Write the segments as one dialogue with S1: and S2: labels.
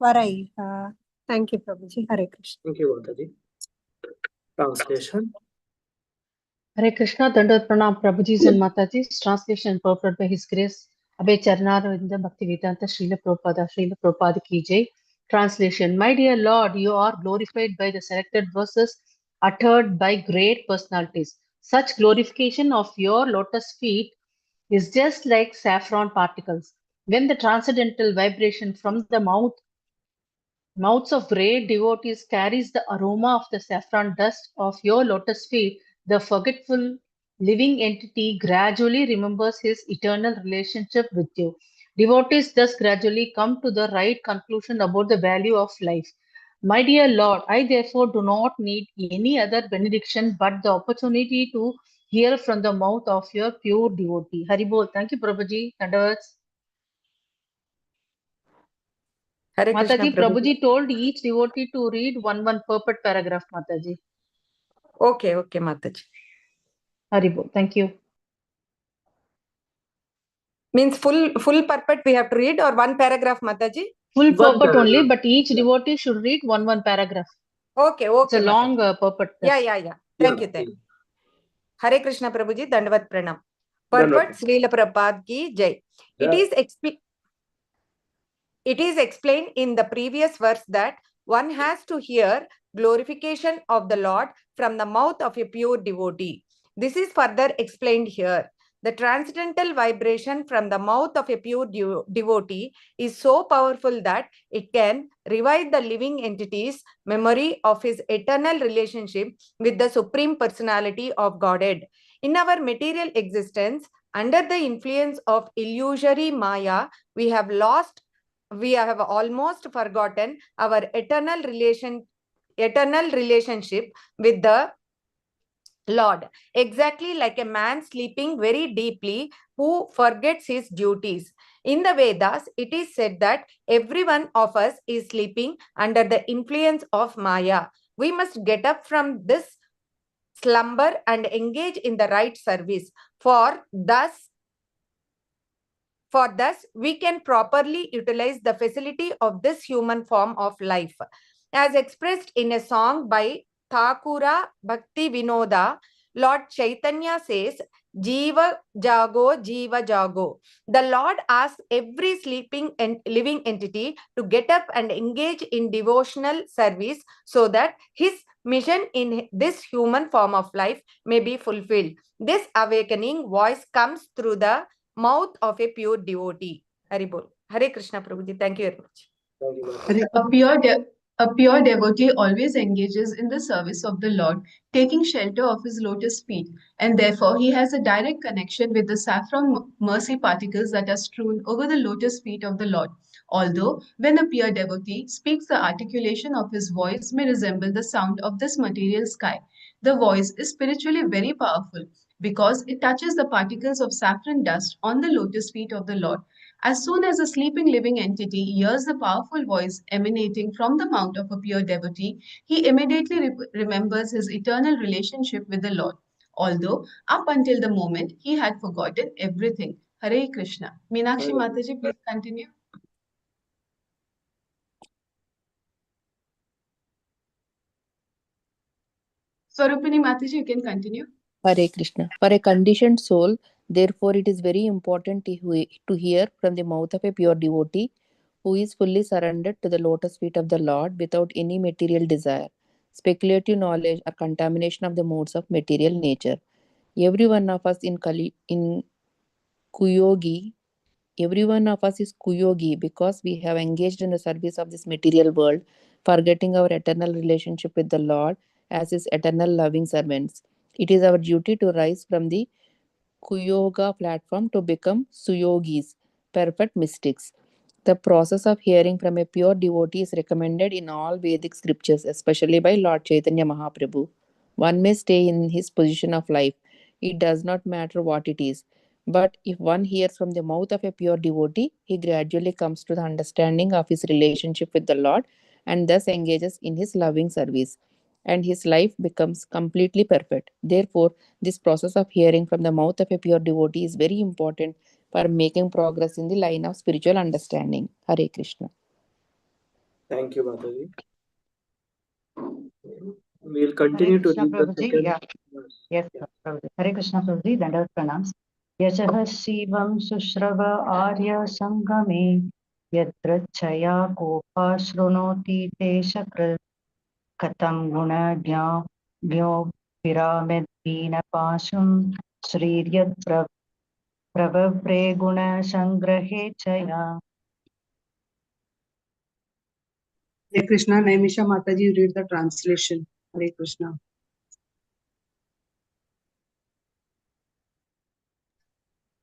S1: Varai. Thank you, Prabhuji. Hare Krishna.
S2: Thank you, Mataji. Translation.
S3: Hare Krishna, Dandavat Pranam Prabhuji's and Mataji's translation purported by His Grace Abhay Charanarinda Bhaktivedanta Srila Prabhupada Ki Jai. Translation. My dear Lord, you are glorified by the selected verses uttered by great personalities. Such glorification of your lotus feet is just like saffron particles. When the transcendental vibration from the mouths of great devotees carries the aroma of the saffron dust of your lotus feet, the forgetful living entity gradually remembers his eternal relationship with you. Devotees thus gradually come to the right conclusion about the value of life. My dear Lord, I therefore do not need any other benediction but the opportunity to hear from the mouth of your pure devotee. Haribol. Thank you, Prabhuji. Dandavats.
S4: Hare Krishna,
S3: Mataji,
S4: Prabhuji.
S3: Prabhuji told each devotee to read one purport paragraph, Mataji.
S4: Okay, Mataji.
S3: Haribol. Thank you.
S4: Means full purport we have to read or one paragraph, Mataji?
S3: Full
S2: One
S3: purport
S2: paragraph.
S3: only, but each devotee should read one paragraph.
S4: Okay,
S3: It's a long purport.
S4: Yeah. Thank you. Hare Krishna, Prabhuji. Dandavat Pranam. Purport Srila Prabhupada Ki Jai. It is explained in the previous verse that one has to hear glorification of the Lord from the mouth of a pure devotee. This is further explained here. The transcendental vibration from the mouth of a pure devotee is so powerful that it can revive the living entity's memory of his eternal relationship with the Supreme Personality of Godhead. In our material existence, under the influence of illusory Maya, we have almost forgotten our eternal relationship with the Lord, exactly like a man sleeping very deeply who forgets his duties. In the Vedas, it is said that every one of us is sleeping under the influence of Maya. We must get up from this slumber and engage in the right service. For thus, we can properly utilize the facility of this human form of life. As expressed in a song by Thakura Bhakti Vinoda, Lord Chaitanya says, Jiva Jago. The Lord asks every sleeping and living entity to get up and engage in devotional service so that his mission in this human form of life may be fulfilled. This awakening voice comes through the mouth of a pure devotee. Haribol. Hare Krishna Prabhuji. Thank you very much.
S5: A pure devotee always engages in the service of the Lord, taking shelter of his lotus feet, and therefore he has a direct connection with the saffron mercy particles that are strewn over the lotus feet of the Lord. Although, when a pure devotee speaks, the articulation of his voice may resemble the sound of this material sky. The voice is spiritually very powerful because it touches the particles of saffron dust on the lotus feet of the Lord. As soon as a sleeping living entity hears the powerful voice emanating from the mouth of a pure devotee, he immediately remembers his eternal relationship with the Lord, although up until the moment he had forgotten everything. Hare Krishna. Meenakshi Mataji, please continue. Swarupini Mataji, you can continue.
S6: Hare Krishna. For a conditioned soul, therefore, it is very important to hear from the mouth of a pure devotee who is fully surrendered to the lotus feet of the Lord without any material desire, speculative knowledge, or contamination of the modes of material nature. Every one of us in Kuyogi, every one of us is Kuyogi because we have engaged in the service of this material world, forgetting our eternal relationship with the Lord as his eternal loving servants. It is our duty to rise from the Kuyoga platform to become Suyogis, perfect mystics. The process of hearing from a pure devotee is recommended in all Vedic scriptures, especially by Lord Chaitanya Mahaprabhu. One may stay in his position of life. It does not matter what it is. But if one hears from the mouth of a pure devotee, he gradually comes to the understanding of his relationship with the Lord and thus engages in his loving service. And his life becomes completely perfect. Therefore, this process of hearing from the mouth of a pure devotee is very important for making progress in the line of spiritual understanding. Hare Krishna.
S2: Thank you, Mataji. We'll continue to
S7: Krishna
S2: read the
S7: Prabhuji,
S2: second
S7: yeah.
S2: verse.
S7: Yes, Prabhuji. Hare Krishna Prabhuji, Dandavat Pranams. Yashah Shivam Sushrava Arya Sangame Yatra Chaya Kopa Shrunoti Te Shakra Katam Guna Gyo Pyramid Vina Pashum Shriryat Pravavre Guna Sangrahe Chaya.
S8: Hare Krishna, Naimisha Mataji, you read the translation. Hare Krishna.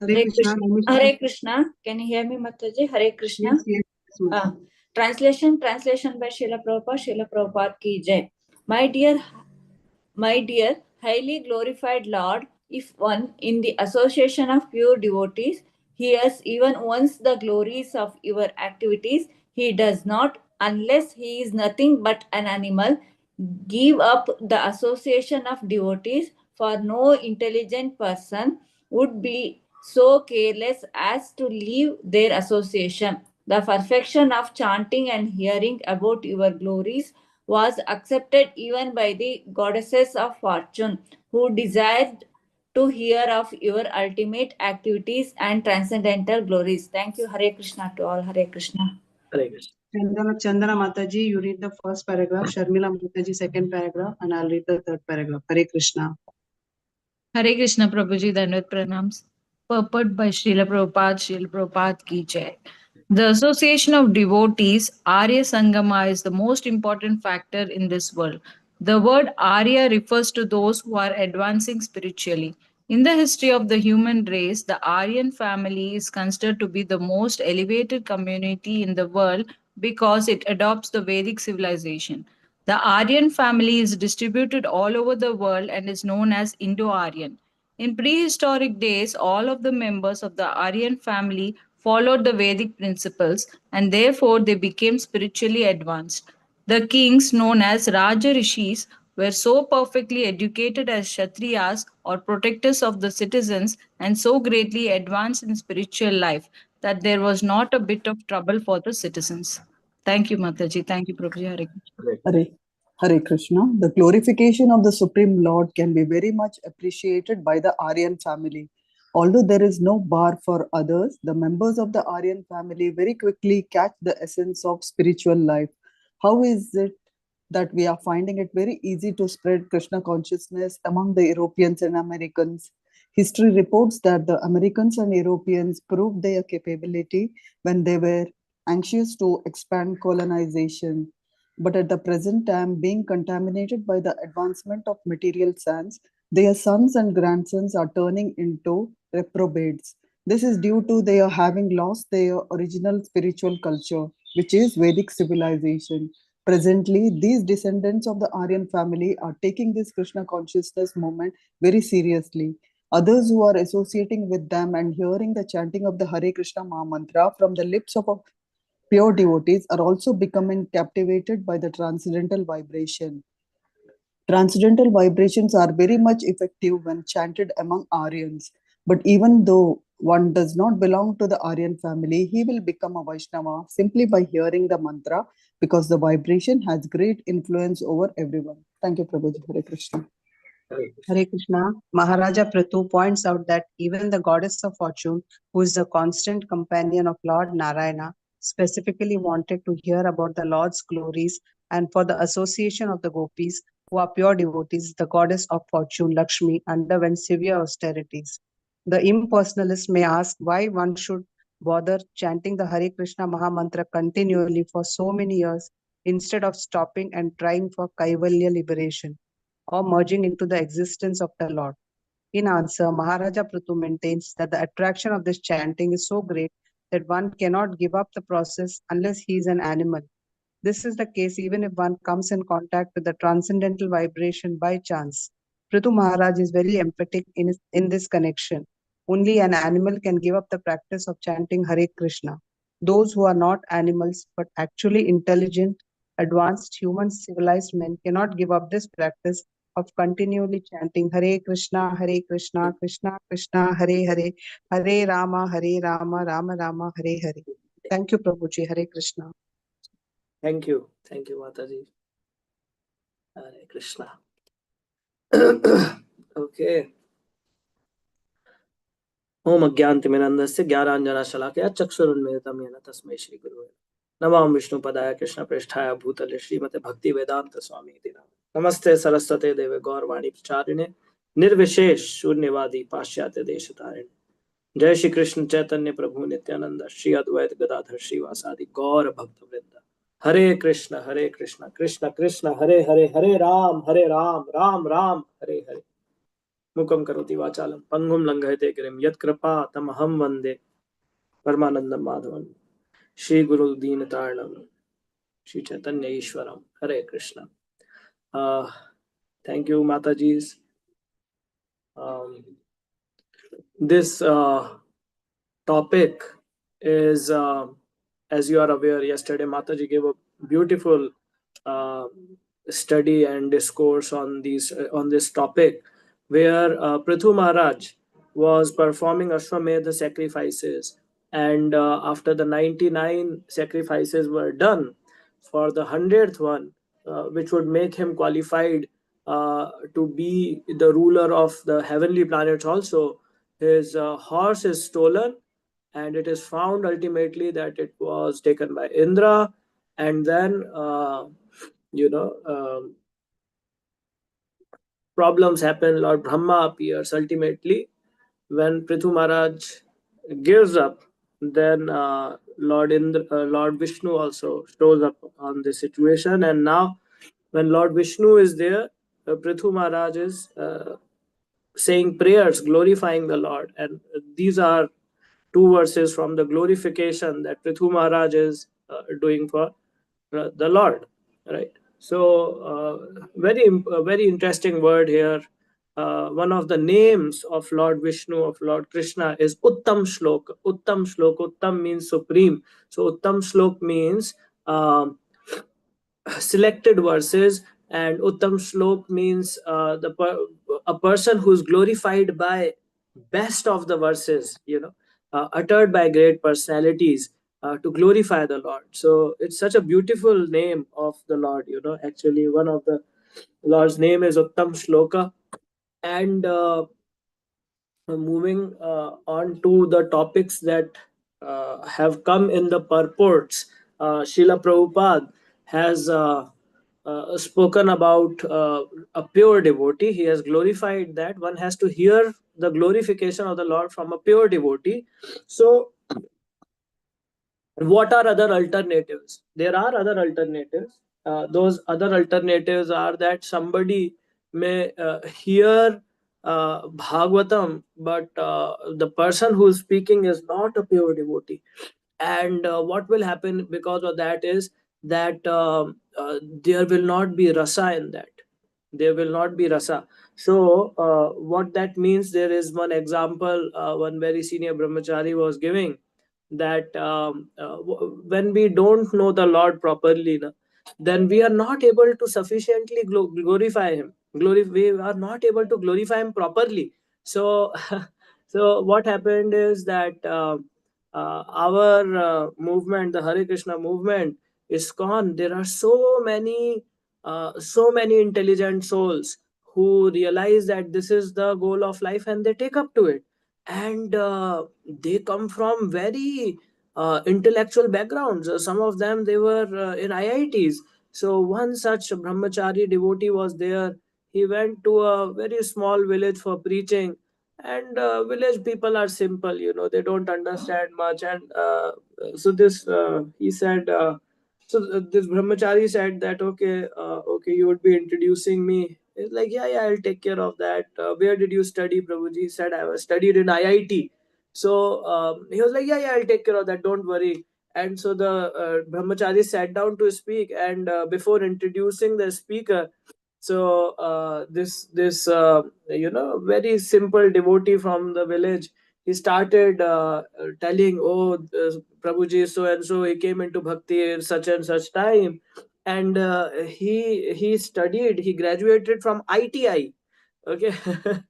S8: Hare Krishna, Naimisha.
S9: Hare Krishna. Can you hear me, Mataji? Hare Krishna.
S8: Yes, yes, yes, Mataji.
S9: Translation by Srila Prabhupada ki jai. My dear, highly glorified Lord, if one in the association of pure devotees hears even once the glories of your activities, he does not, unless he is nothing but an animal, give up the association of devotees, for no intelligent person would be so careless as to leave their association. The perfection of chanting and hearing about your glories was accepted even by the goddesses of fortune, who desired to hear of your ultimate activities and transcendental glories. Thank you. Hare Krishna to all. Hare Krishna.
S2: Hare Krishna.
S8: Chandana Mataji, you read the first paragraph. Sharmila Mataji, second paragraph, and I'll read the third paragraph. Hare Krishna.
S10: Hare Krishna Prabhuji, Dandavat Pranams. Purport by Srila Prabhupada ki jai. The association of devotees, Arya Sangama, is the most important factor in this world. The word Arya refers to those who are advancing spiritually. In the history of the human race, the Aryan family is considered to be the most elevated community in the world because it adopts the Vedic civilization. The Aryan family is distributed all over the world and is known as Indo-Aryan. In prehistoric days, all of the members of the Aryan family followed the Vedic principles and therefore they became spiritually advanced. The kings, known as Raja Rishis, were so perfectly educated as Kshatriyas or protectors of the citizens and so greatly advanced in spiritual life that there was not a bit of trouble for the citizens. Thank you, Mataji. Thank you, Prabhuji. Hare Krishna.
S2: Hare
S11: Hare Krishna. The glorification of the Supreme Lord can be very much appreciated by the Aryan family. Although there is no bar for others, the members of the Aryan family very quickly catch the essence of spiritual life. How is it that we are finding it very easy to spread Krishna consciousness among the Europeans and Americans? History reports that the Americans and Europeans proved their capability when they were anxious to expand colonization. But at the present time, being contaminated by the advancement of material science, their sons and grandsons are turning into reprobates. This is due to their having lost their original spiritual culture, which is Vedic civilization. Presently, these descendants of the Aryan family are taking this Krishna consciousness movement very seriously. Others who are associating with them and hearing the chanting of the Hare Krishna Maha Mantra from the lips of pure devotees are also becoming captivated by the transcendental vibration. Transcendental vibrations are very much effective when chanted among Aryans. But even though one does not belong to the Aryan family, he will become a Vaishnava simply by hearing the mantra because the vibration has great influence over everyone. Thank you, Prabhuji. Hare Krishna.
S8: Hare Krishna. Maharaja Prithu points out that even the goddess of fortune, who is the constant companion of Lord Narayana, specifically wanted to hear about the Lord's glories, and for the association of the gopis, who are pure devotees, the goddess of fortune, Lakshmi, underwent severe austerities. The impersonalist may ask why one should bother chanting the Hare Krishna Maha Mantra continually for so many years instead of stopping and trying for Kaivalya liberation or merging into the existence of the Lord. In answer, Maharaja Prithu maintains that the attraction of this chanting is so great that one cannot give up the process unless he is an animal. This is the case even if one comes in contact with the transcendental vibration by chance. Prithu Maharaj is very emphatic in this connection. Only an animal can give up the practice of chanting Hare Krishna. Those who are not animals but actually intelligent, advanced, human, civilized men cannot give up this practice of continually chanting Hare Krishna, Krishna Krishna, Hare Hare, Hare Rama, Rama Rama, Hare Hare. Thank you, Prabhuji. Hare Krishna.
S2: Thank you, Mataji. Hare Krishna. Okay. ओम अज्ञानतिमिरन्धस्य ज्ञानाञ्जनशलाकया चक्षुरुन्मिलितं येन तस्मै श्रीगुरुवे नमः। विष्णुपदाय कृष्णप्रेष्ठाय भूतले श्रीमते भक्तिवेदान्त स्वामी इति नाम। नमस्ते सरस्वते देवे गौरवाणी प्रचारिणे निर्विशेष शून्यवादी पाश्चात्य देशतारिणे। जय श्री कृष्ण चैतन्य प्रभु नित्यानंद श्री अद्वैत गदाधर श्रीवासादि गौर भक्त वृंद। हरे कृष्ण कृष्ण कृष्ण हरे हरे, हरे राम राम राम हरे हरे। मुखं करोति वाचालं पंगुं लंघयते गिरिं यत्कृपा तमहं वन्दे परमानंदं माधवं। श्री गुरु दीनतारणं श्री चैतन्य ईश्वरं। हरे Krishna. Thank you, Mataji's. This topic is, as you are aware, yesterday Mataji gave a beautiful uh, study and discourse on this topic, where Prithu Maharaj was performing Ashwamedha sacrifices, and after the 99 sacrifices were done, for the 100th one, which would make him qualified to be the ruler of the heavenly planets also, his horse is stolen, and it is found ultimately that it was taken by Indra. And then problems happen. Lord Brahma appears ultimately. When Prithu Maharaj gives up, then Lord Vishnu also shows up on this situation. And now when Lord Vishnu is there, Prithu Maharaj is saying prayers glorifying the Lord, and these are two verses from the glorification that Prithu Maharaj is doing for the Lord, right? So very interesting word here. One of the names of Lord Vishnu, of Lord Krishna, is Uttam Shlok. Uttam Shlok. Uttam means supreme. So Uttam Shlok means selected verses, and Uttam Shlok means a person who is glorified by best of the verses, uttered by great personalities to glorify the Lord. So it's such a beautiful name of the Lord. Actually, one of the Lord's name is Uttam Shloka. And moving on to the topics that have come in the purports, Srila Prabhupada has spoken about a pure devotee. He has glorified that one has to hear the glorification of the Lord from a pure devotee. So what are other alternatives? There are other alternatives. Those other alternatives are that somebody may hear Bhagavatam, but the person who is speaking is not a pure devotee. And what will happen because of that is that there will not be rasa in that. There will not be rasa. So what that means, there is one example, one very senior brahmachari was giving, that when we don't know the Lord properly, then we are not able to sufficiently glorify him. We are not able to glorify him properly. So so what happened is that our movement, the Hare Krishna movement, is gone. There are so many intelligent souls who realize that this is the goal of life, and they take up to it. And they come from very intellectual backgrounds. Some of them, they were in IITs. So one such brahmachari devotee was there. He went to a very small village for preaching, and village people are simple, they don't understand much. And so this he said this brahmachari said that, okay, you would be introducing me. It's like, yeah, I'll take care of that. Where did you study, Prabhuji? He said, I was studied in IIT. So he was like, yeah, I'll take care of that, don't worry. And so the brahmachari sat down to speak, and before introducing the speaker, so this very simple devotee from the village, he started telling, oh, Prabhuji so and so, he came into bhakti in such and such time, and he graduated from ITI. Okay. So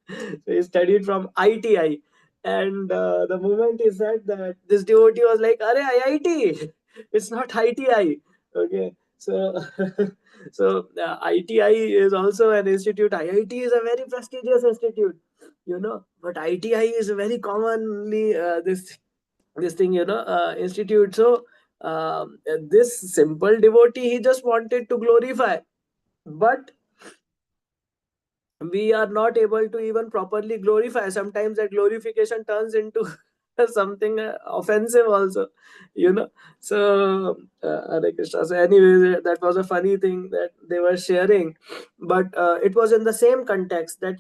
S2: he studied from ITI. And the moment he said that, this devotee was like, Are IIT, it's not ITI. Okay. So, so ITI is also an institute. IIT is a very prestigious institute, but ITI is very commonly this thing, institute. So this simple devotee, he just wanted to glorify, but we are not able to even properly glorify. Sometimes that glorification turns into something offensive also, you know. So Hare Krishna. So anyways, that was a funny thing that they were sharing, but it was in the same context that,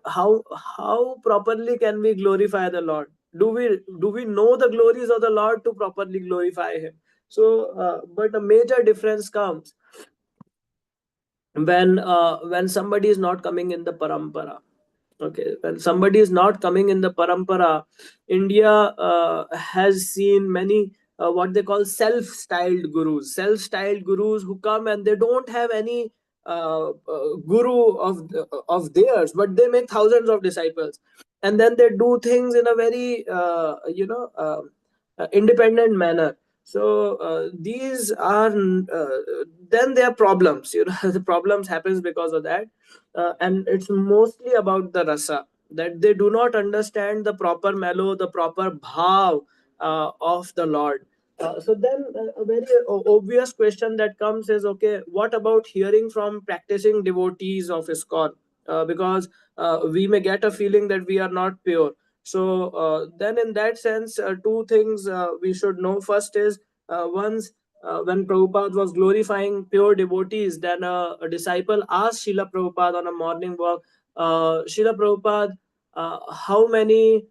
S2: how properly can we glorify the Lord? Do we know the glories of the Lord to properly glorify him? So but a major difference comes when somebody is not coming in the parampara. Okay, when somebody is not coming in the parampara, India has seen many what they call self-styled gurus who come and they don't have any guru of theirs, but they make thousands of disciples, and then they do things in a very independent manner. So these are then there are problems. The problems happens because of that, and it's mostly about the rasa, that they do not understand the proper mellow, the proper bhav of the Lord. So then a very obvious question that comes is, okay, what about hearing from practicing devotees of ISKCON? Because we may get a feeling that we are not pure. So then in that sense, two things we should know. First is, once when Prabhupada was glorifying pure devotees, then a disciple asked Srila Prabhupada on a morning walk, Srila Prabhupada, how many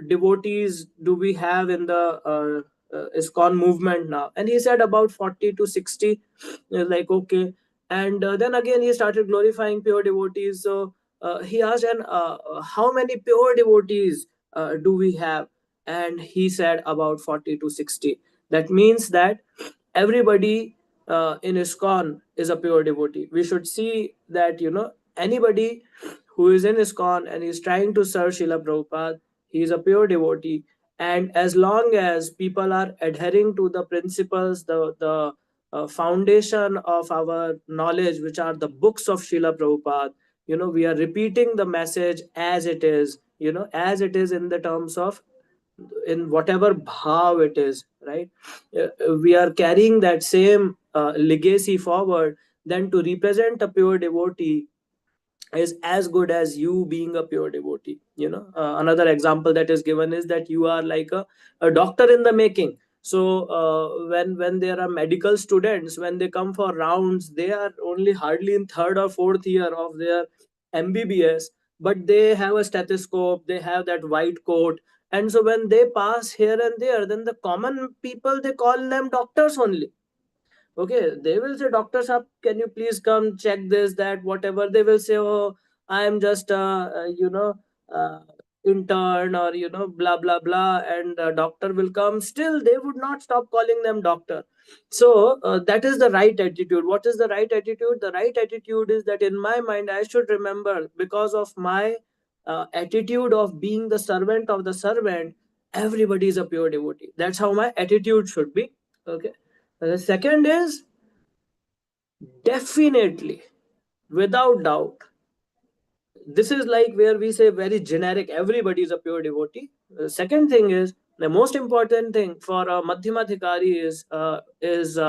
S2: devotees do we have in the ISKCON movement now? And he said about 40 to 60. Like, okay. And then again he started glorifying pure devotees. So he asked, and how many pure devotees do we have? And he said about 40 to 60. That means that everybody in ISKCON is a pure devotee. We should see that, anybody who is in ISKCON and is trying to serve Srila Prabhupada, he is a pure devotee. And as long as people are adhering to the principles, the foundation of our knowledge, which are the books of Srila Prabhupada, we are repeating the message as it is, as it is in the terms of, in whatever bhav it is, right? We are carrying that same legacy forward. Then to represent a pure devotee is as good as you being a pure devotee. Another example that is given is that you are like a doctor in the making. So when there are medical students, when they come for rounds, they are only hardly in third or fourth year of their MBBS, but they have a stethoscope, they have that white coat, and so when they pass here and there, then the common people, they call them doctors only. Okay, they will say, Dr. Saab, can you please come check this, that, whatever. They will say, oh, I am just uh, intern, or blah blah blah, and doctor will come. Still they would not stop calling them doctor. So that is the right attitude. What is the right attitude? The right attitude is that in my mind I should remember, because of my attitude of being the servant of the servant, everybody is a pure devotee. That's how my attitude should be. Okay. The second is, definitely, without doubt, this is like where we say very generic, everybody is a pure devotee. The second thing is, the most important thing for a Madhyamadhikari is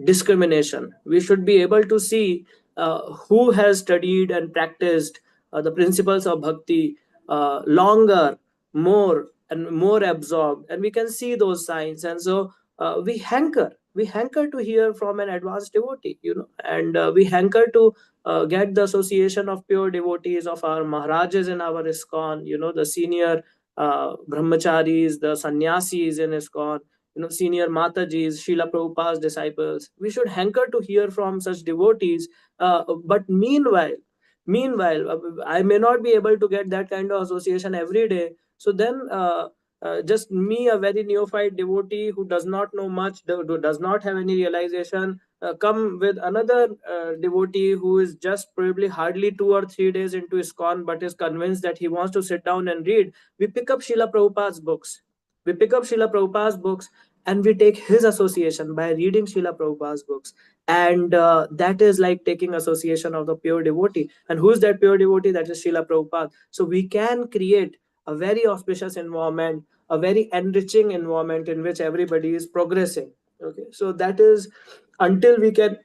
S2: discrimination. We should be able to see who has studied and practiced the principles of bhakti longer, more and more absorbed, and we can see those signs. And so we hanker to hear from an advanced devotee, and we hanker to get the association of pure devotees of our Maharajas in our ISKCON, the senior brahmacharis, the sannyasis in ISKCON, senior Matajis, Srila Prabhupada's disciples. We should hanker to hear from such devotees. But meanwhile, I may not be able to get that kind of association every day. So then, just me, a very neophyte devotee who does not know much, who does not have any realization, come with another devotee who is just probably hardly 2 or 3 days into ISKCON, but is convinced that he wants to sit down and read. We pick up Srila Prabhupada's books. and we take his association by reading Srila Prabhupada's books. And that is like taking association of the pure devotee. And who's that pure devotee? That is Srila Prabhupada. So we can create a very auspicious environment, a very enriching environment in which everybody is progressing. Okay, so that is, until we can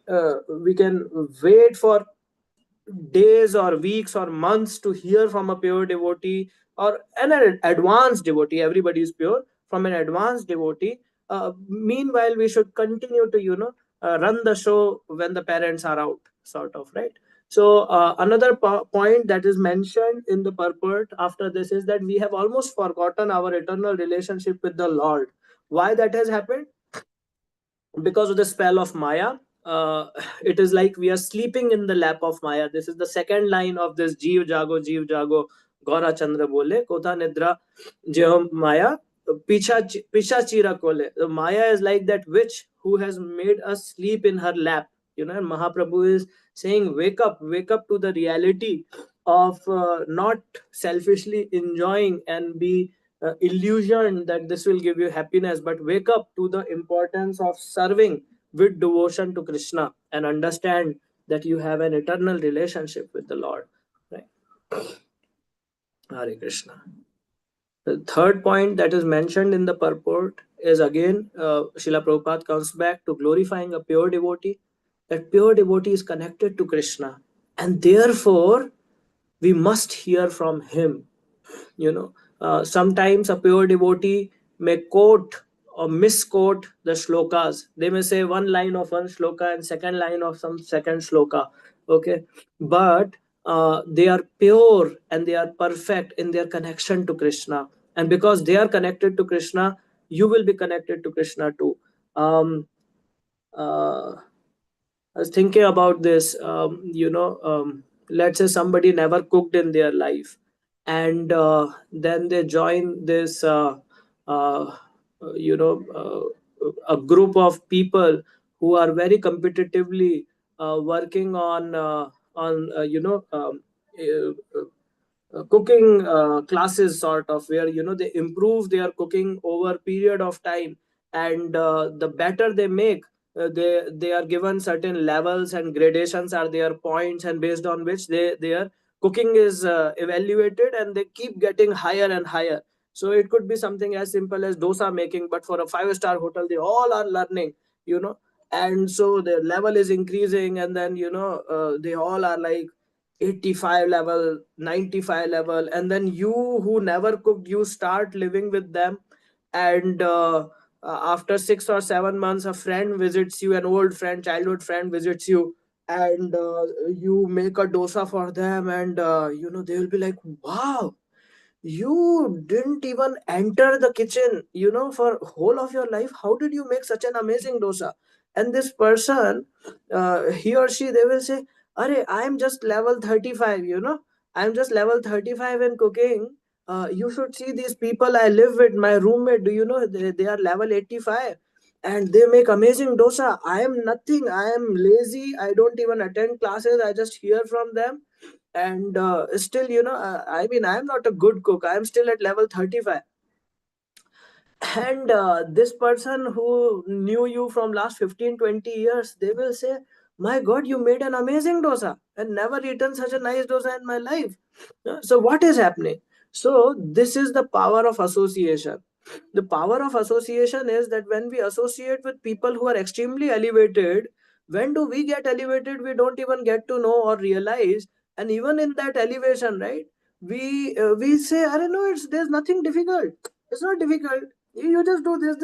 S2: wait for days or weeks or months to hear from a pure devotee or an advanced devotee. Everybody is pure from an advanced devotee. Meanwhile, we should continue to run the show when the parents are out, sort of, right? So another point that is mentioned in the purport after this is that we have almost forgotten our eternal relationship with the Lord. Why that has happened? Because of the spell of Maya. It is like we are sleeping in the lap of Maya. This is the second line of this Jeev Jago, Gaura Chandra Bole, Kota Nidra, Jehom Maya, Pichachira Kole. The Maya is like that witch who has made us sleep in her lap. And Mahaprabhu is saying, wake up to the reality of not selfishly enjoying and be illusion that this will give you happiness, but wake up to the importance of serving with devotion to Krishna and understand that you have an eternal relationship with the Lord. Right? Hare Krishna. The third point that is mentioned in the purport is again, Srila Prabhupada comes back to glorifying a pure devotee. That pure devotee is connected to Krishna, and therefore we must hear from him. Sometimes a pure devotee may quote or misquote the shlokas. They may say one line of one shloka and second line of some second shloka. Okay, but they are pure and they are perfect in their connection to Krishna. And because they are connected to Krishna, you will be connected to Krishna too. I was thinking about this. Let's say somebody never cooked in their life, and then they join this, a group of people who are very competitively working on cooking classes, sort of, where they improve their cooking over a period of time, and the better they make, they are given certain levels and gradations are their points, and based on which their cooking is evaluated, and they keep getting higher and higher. So it could be something as simple as dosa making, but for a 5-star hotel they all are learning, and so their level is increasing, and then they all are like 85 level, 95 level, and then you who never cooked, you start living with them, and after 6 or 7 months a friend visits you, an old friend, childhood friend visits you, and you make a dosa for them, and they will be like, wow, you didn't even enter the kitchen for whole of your life. How did you make such an amazing dosa? And this person, he or she, they will say, Are, I'm just level 35, I'm just level 35 in cooking. You should see these people I live with, my roommate, do you know, they are level 85 and they make amazing dosa. I am nothing, I am lazy, I don't even attend classes, I just hear from them, and still I mean, I am not a good cook, I am still at level 35. And this person who knew you from last 15-20 years, they will say, my god, you made an amazing dosa, and never eaten such a nice dosa in my life. So what is happening? So this is the power of association. The power of association is that when we associate with people who are extremely elevated, when do we get elevated? We don't even get to know or realize. And even in that elevation, right, we say, I don't know, there's nothing difficult. It's not difficult. You just do this.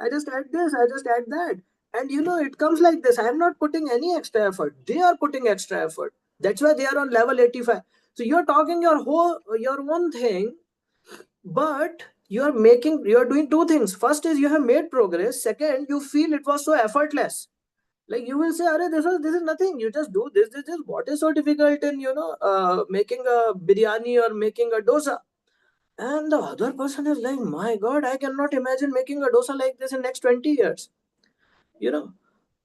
S2: I just add this, I just add that. And it comes like this. I am not putting any extra effort. They are putting extra effort. That's why they are on level 85. So you're talking your one thing, but you're doing two things. First is you have made progress. Second, you feel it was so effortless. Like you will say, Are, this is nothing. You just do this. What is so difficult in making a biryani or making a dosa? And the other person is like, my god, I cannot imagine making a dosa like this in next 20 years.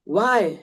S2: Why?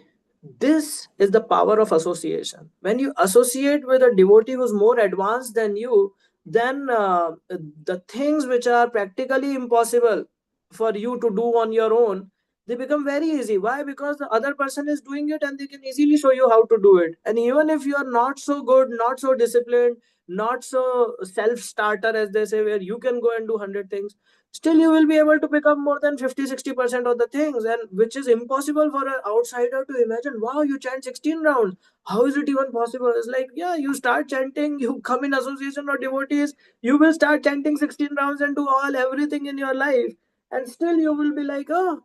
S2: This is the power of association. When you associate with a devotee who's more advanced than you, then the things which are practically impossible, for you to do on your own, they become very easy. Why? Because the other person is doing it and they can easily show you how to do it. And even if you are not so good, not so disciplined, not so self-starter, as they say, where you can go and do 100 things, still you will be able to pick up more than 50-60% of the things, and which is impossible for an outsider to imagine. Wow, you chant 16 rounds. How is it even possible? It's like, yeah, you start chanting, you come in association of devotees, you will start chanting 16 rounds and do all everything in your life, and still you will be like, oh,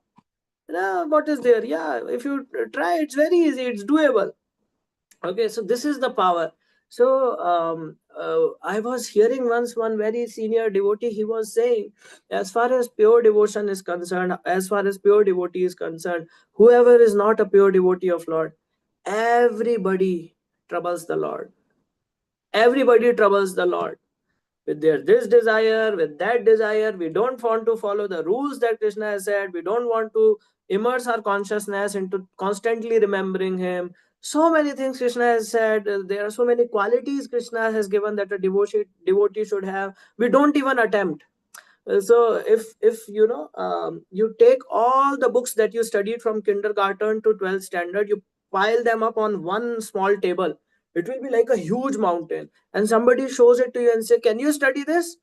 S2: no, what is there? Yeah, if you try, it's very easy, it's doable. Okay, so this is the power. So I was hearing once one very senior devotee, he was saying, as far as pure devotion is concerned, as far as pure devotee is concerned, whoever is not a pure devotee of Lord, everybody troubles the Lord. Everybody troubles the Lord with their this desire, with that desire. We don't want to follow the rules that Krishna has said. We don't want to immerse our consciousness into constantly remembering him. So many things Krishna has said. There are so many qualities Krishna has given that a devotee should have. We don't even attempt. So if you know, you take all the books that you studied from kindergarten to 12th standard, you pile them up on one small table, it will be like a huge mountain, and somebody shows it to you and say, can you study this?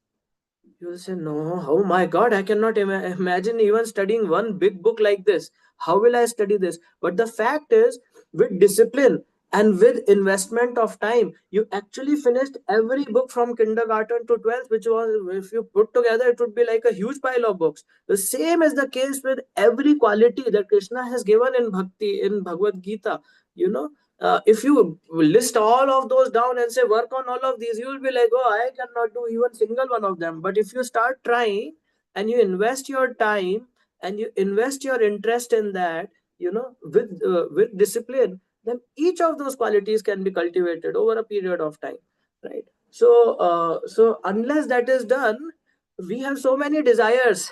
S2: You will say, no, oh my God, I cannot imagine even studying one big book like this. How will I study this? But the fact is, with discipline and with investment of time, you actually finished every book from kindergarten to 12th, which was, if you put together, it would be like a huge pile of books. The same is the case with every quality that Krishna has given in Bhakti, in Bhagavad Gita. You know, if you list all of those down and say work on all of these, you will be like, oh, I cannot do even single one of them. But if you start trying and you invest your time and you invest your interest in that, you know, with discipline, then each of those qualities can be cultivated over a period of time, right? So unless that is done, we have so many desires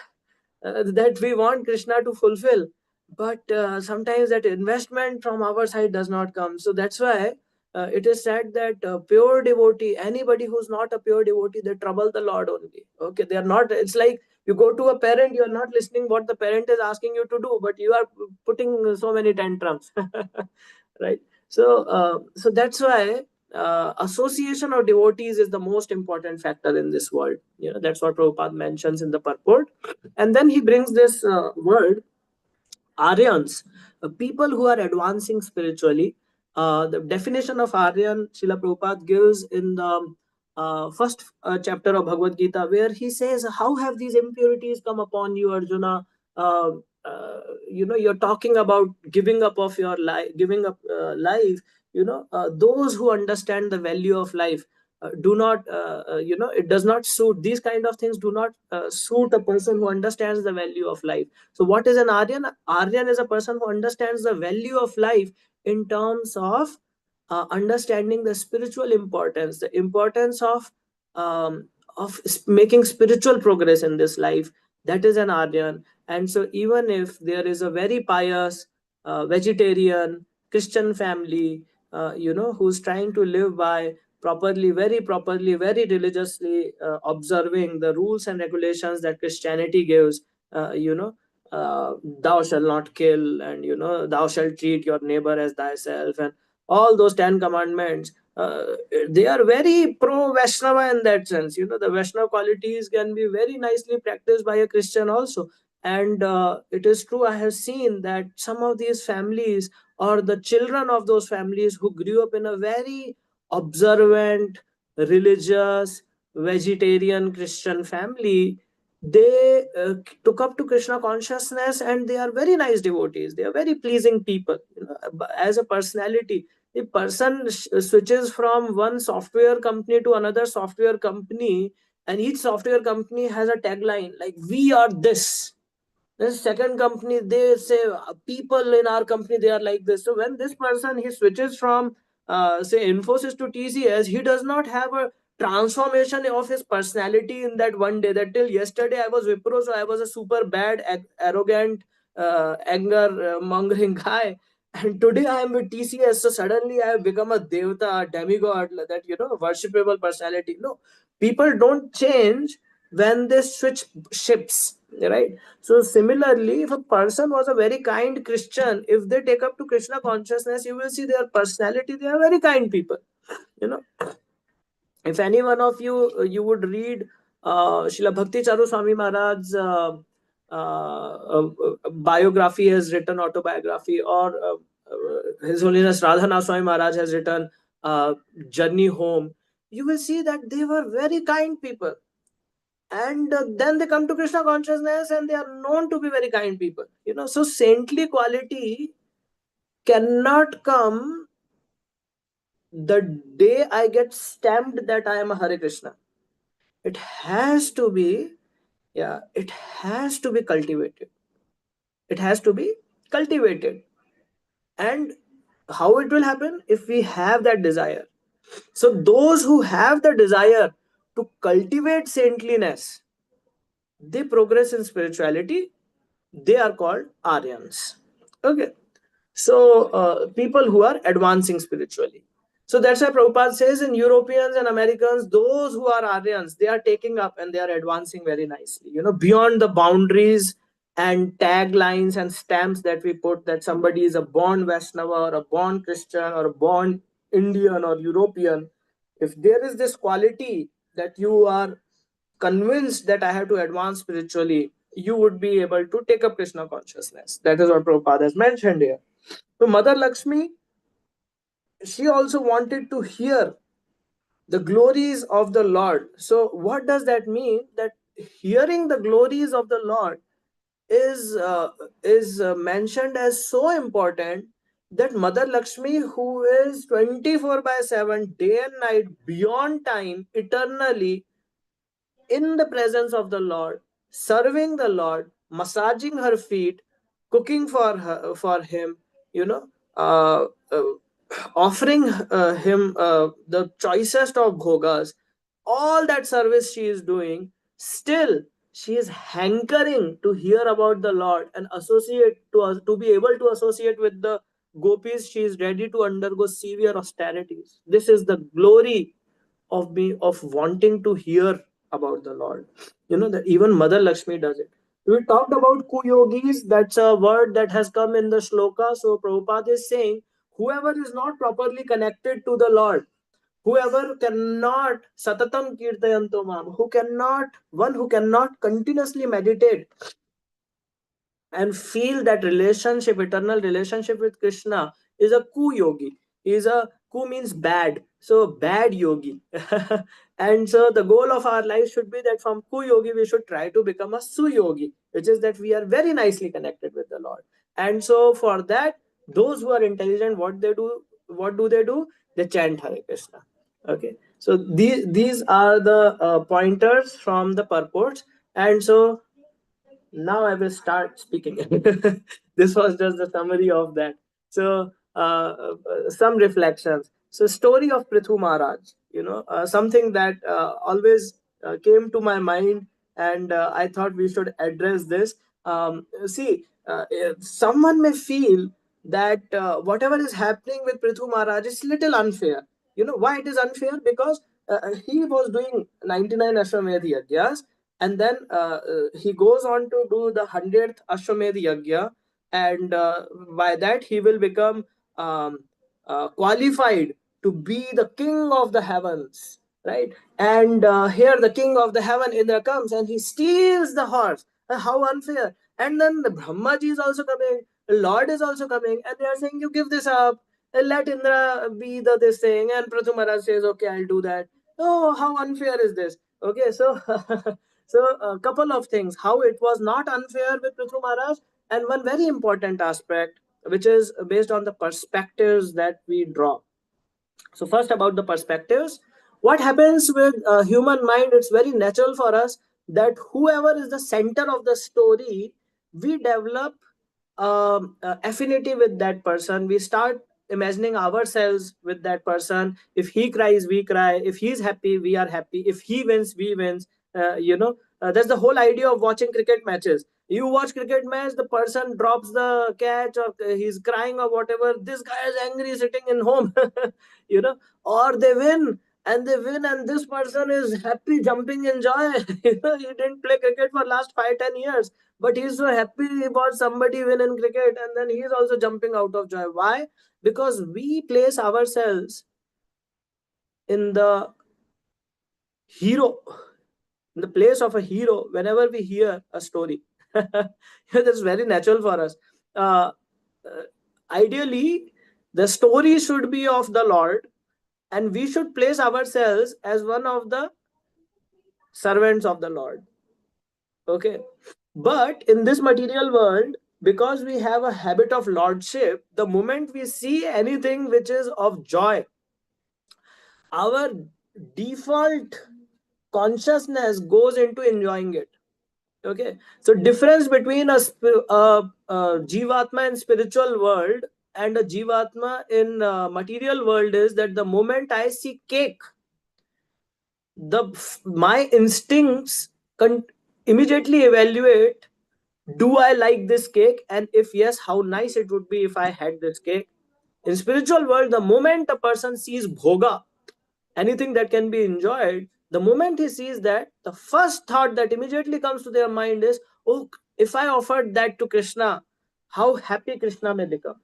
S2: that we want Krishna to fulfill, but sometimes that investment from our side does not come. So that's why it is said that pure devotee, anybody who's not a pure devotee, they trouble the Lord only. Okay, they are not. It's like you go to a parent, you are not listening what the parent is asking you to do, but you are putting so many tantrums, right? So that's why association of devotees is the most important factor in this world. You know, that's what Prabhupada mentions in the purport. And then he brings this word, Aryans, people who are advancing spiritually. The definition of Aryan, Srila Prabhupada gives in the first chapter of Bhagavad Gita, where he says, how have these impurities come upon you, Arjuna? Uh, you know, you're talking about giving up of your life, giving up life. You know, those who understand the value of life do not, you know, it does not suit. These kind of things do not suit a person who understands the value of life. So what is an Aryan? Aryan is a person who understands the value of life in terms of understanding the spiritual importance, the importance of making spiritual progress in this life. That is an Aryan. And so even if there is a very pious vegetarian Christian family, you know, who's trying to live by properly, very religiously observing the rules and regulations that Christianity gives, you know, thou shalt not kill, and you know, thou shalt treat your neighbor as thyself, and all those 10 commandments, they are very pro Vaishnava in that sense. You know, the Vaishnava qualities can be very nicely practiced by a Christian also. And it is true, I have seen that some of these families or the children of those families who grew up in a very observant, religious, vegetarian Christian family, they took up to Krishna consciousness, and they are very nice devotees. They are very pleasing people. You know, as a personality, the person switches from one software company to another software company, and each software company has a tagline like, we are this. The second company, they say, people in our company, they are like this. So when this person, he switches from say Infosys to TCS, he does not have a transformation of his personality in that one day, that till yesterday I was Wipro, so I was a super bad, arrogant, anger mongering guy, and today I am with TCS, so suddenly I have become a devta, a demigod, that, you know, worshipable personality. No, people don't change when they switch ships, right? So similarly, if a person was a very kind Christian, if they take up to Krishna consciousness, you will see their personality, they are very kind people. If any one of you would read Srila Bhakti Charu Swami Maharaj's biography, has written autobiography, or His Holiness Radhanath Swami Maharaj has written Journey Home, you will see that they were very kind people. And then they come to Krishna consciousness and they are known to be very kind people. So saintly quality cannot come the day I get stamped that I am a Hare Krishna. It has to be, it has to be cultivated. It has to be cultivated. And how it will happen? If we have that desire. So those who have the desire to cultivate saintliness, they progress in spirituality. They are called Aryans. Okay. So people who are advancing spiritually. So that's why Prabhupada says in Europeans and Americans, those who are Aryans, they are taking up and they are advancing very nicely, beyond the boundaries and taglines and stamps that we put, that somebody is a born Vaishnava or a born Christian or a born Indian or European. If there is this quality that you are convinced that I have to advance spiritually, you would be able to take up Krishna consciousness. That is what Prabhupada has mentioned here. So Mother Lakshmi, she also wanted to hear the glories of the Lord. So what does that mean? That hearing the glories of the Lord is mentioned as so important that Mother Lakshmi, who is 24/7, day and night, beyond time, eternally in the presence of the Lord, serving the Lord, massaging her feet, cooking for him, uh, uh, offering him the choicest of bhogas, all that service she is doing, still she is hankering to hear about the Lord and associate to be able to associate with the gopis. She is ready to undergo severe austerities. This is the glory of wanting to hear about the Lord. That even Mother Lakshmi does it. We talked about kuyogis. That's a word that has come in the shloka. So Prabhupada is saying, whoever is not properly connected to the Lord, whoever cannot satatam kirtayanto mam, who cannot continuously meditate and feel that relationship, eternal relationship with Krishna, is a ku-yogi. Ku means bad, so bad yogi. And so the goal of our life should be that from ku-yogi we should try to become a su-yogi, which is that we are very nicely connected with the Lord. And so for that, those who are intelligent, what do they do? They chant Hare Krishna. Okay, so these are the pointers from the purports. And so now I will start speaking. This was just the summary of that. So some reflections. So story of Prithu Maharaj, something that always came to my mind, and I thought we should address this. See, someone may feel that whatever is happening with Prithu Maharaj is little unfair. Why it is unfair? Because he was doing 99 Ashwamedh Yagyas, and then he goes on to do the 100th Ashwamedh Yagya, and by that he will become qualified to be the king of the heavens, right? And here the king of the heaven, Indra, comes and he steals the horse. How unfair! And then the Brahmaji is also coming, the Lord is also coming, and they are saying, you give this up, let Indra be this thing. And Prithu Maharaj says, okay, I'll do that. Oh, how unfair is this? Okay, so so a couple of things, how it was not unfair with Prithu Maharaj, and one very important aspect, which is based on the perspectives that we draw. So first, about the perspectives. What happens with human mind, it's very natural for us that whoever is the center of the story, we develop affinity with that person. We start imagining ourselves with that person. If he cries, we cry. If he's happy, we are happy. If he wins, we wins. That's the whole idea of watching cricket matches. You watch cricket match, the person drops the catch, or he's crying or whatever, this guy is angry sitting in home. Or they win, and they win, and this person is happy, jumping in joy. He didn't play cricket for last 5-10 years, but he's so happy about somebody win in cricket, and then he's also jumping out of joy. Why? Because we place ourselves in the hero, in the place of a hero whenever we hear a story. That's very natural for us. uh, Ideally, the story should be of the Lord, and we should place ourselves as one of the servants of the Lord. Okay. But in this material world, because we have a habit of lordship, the moment we see anything which is of joy, our default consciousness goes into enjoying it. Okay. So difference between a jivatma in spiritual world and a jivatma in material world is that the moment I see cake, my instincts immediately evaluate, do I like this cake, and if yes, how nice it would be if I had this cake. In spiritual world, the moment a person sees bhoga, anything that can be enjoyed, the moment he sees that, the first thought that immediately comes to their mind is, oh, if I offered that to Krishna, how happy Krishna may become.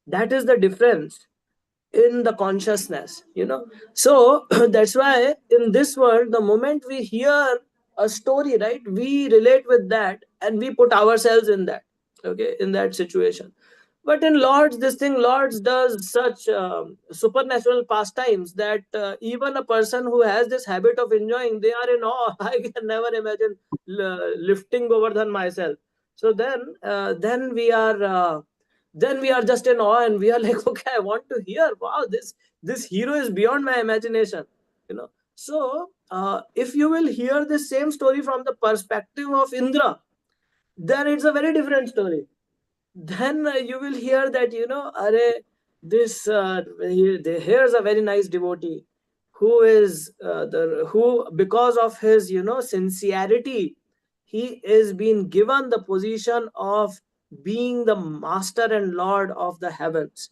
S2: That is the difference in the consciousness. So that's why in this world, the moment we hear a story, right, we relate with that and we put ourselves in that, okay, in that situation. But in Lords, this thing, Lords does such supernatural pastimes that even a person who has this habit of enjoying, they are in awe. I can never imagine lifting Govardhan myself. So then we are just in awe, and we are like, okay, I want to hear. Wow, this hero is beyond my imagination. So if you will hear the same story from the perspective of Indra, then it's a very different story. Then you will hear that, here's a very nice devotee who is who, because of his sincerity, he is being given the position of being the master and lord of the heavens.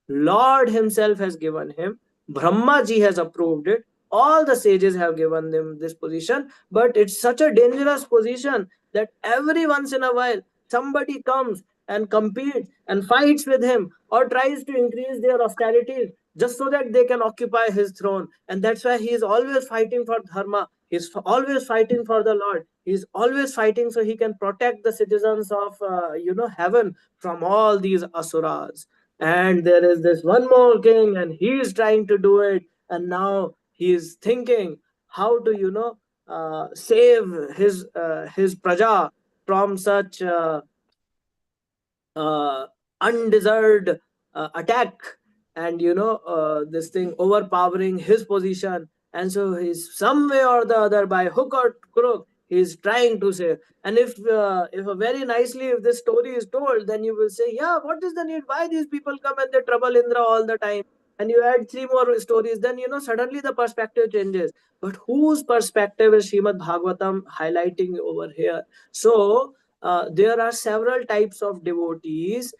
S2: Lord himself has given him. Brahma ji has approved it. All the sages have given them this position, but it's such a dangerous position that every once in a while somebody comes and competes and fights with him or tries to increase their austerities just so that they can occupy his throne. And that's why he is always fighting for dharma. He's always fighting for the Lord. He's always fighting so he can protect the citizens of heaven from all these asuras. And there is this one more king, and he is trying to do it, and now he is thinking how to save his praja from such undeserved attack, and this thing overpowering his position. And so he's some way or the other, by hook or crook, he's trying to say. And if very nicely, if this story is told, then you will say, yeah, what is the need, why these people come and they trouble Indra all the time? And you add 3 more stories, then suddenly the perspective changes. But whose perspective is Srimad Bhagavatam highlighting over here? So there are several types of devotees,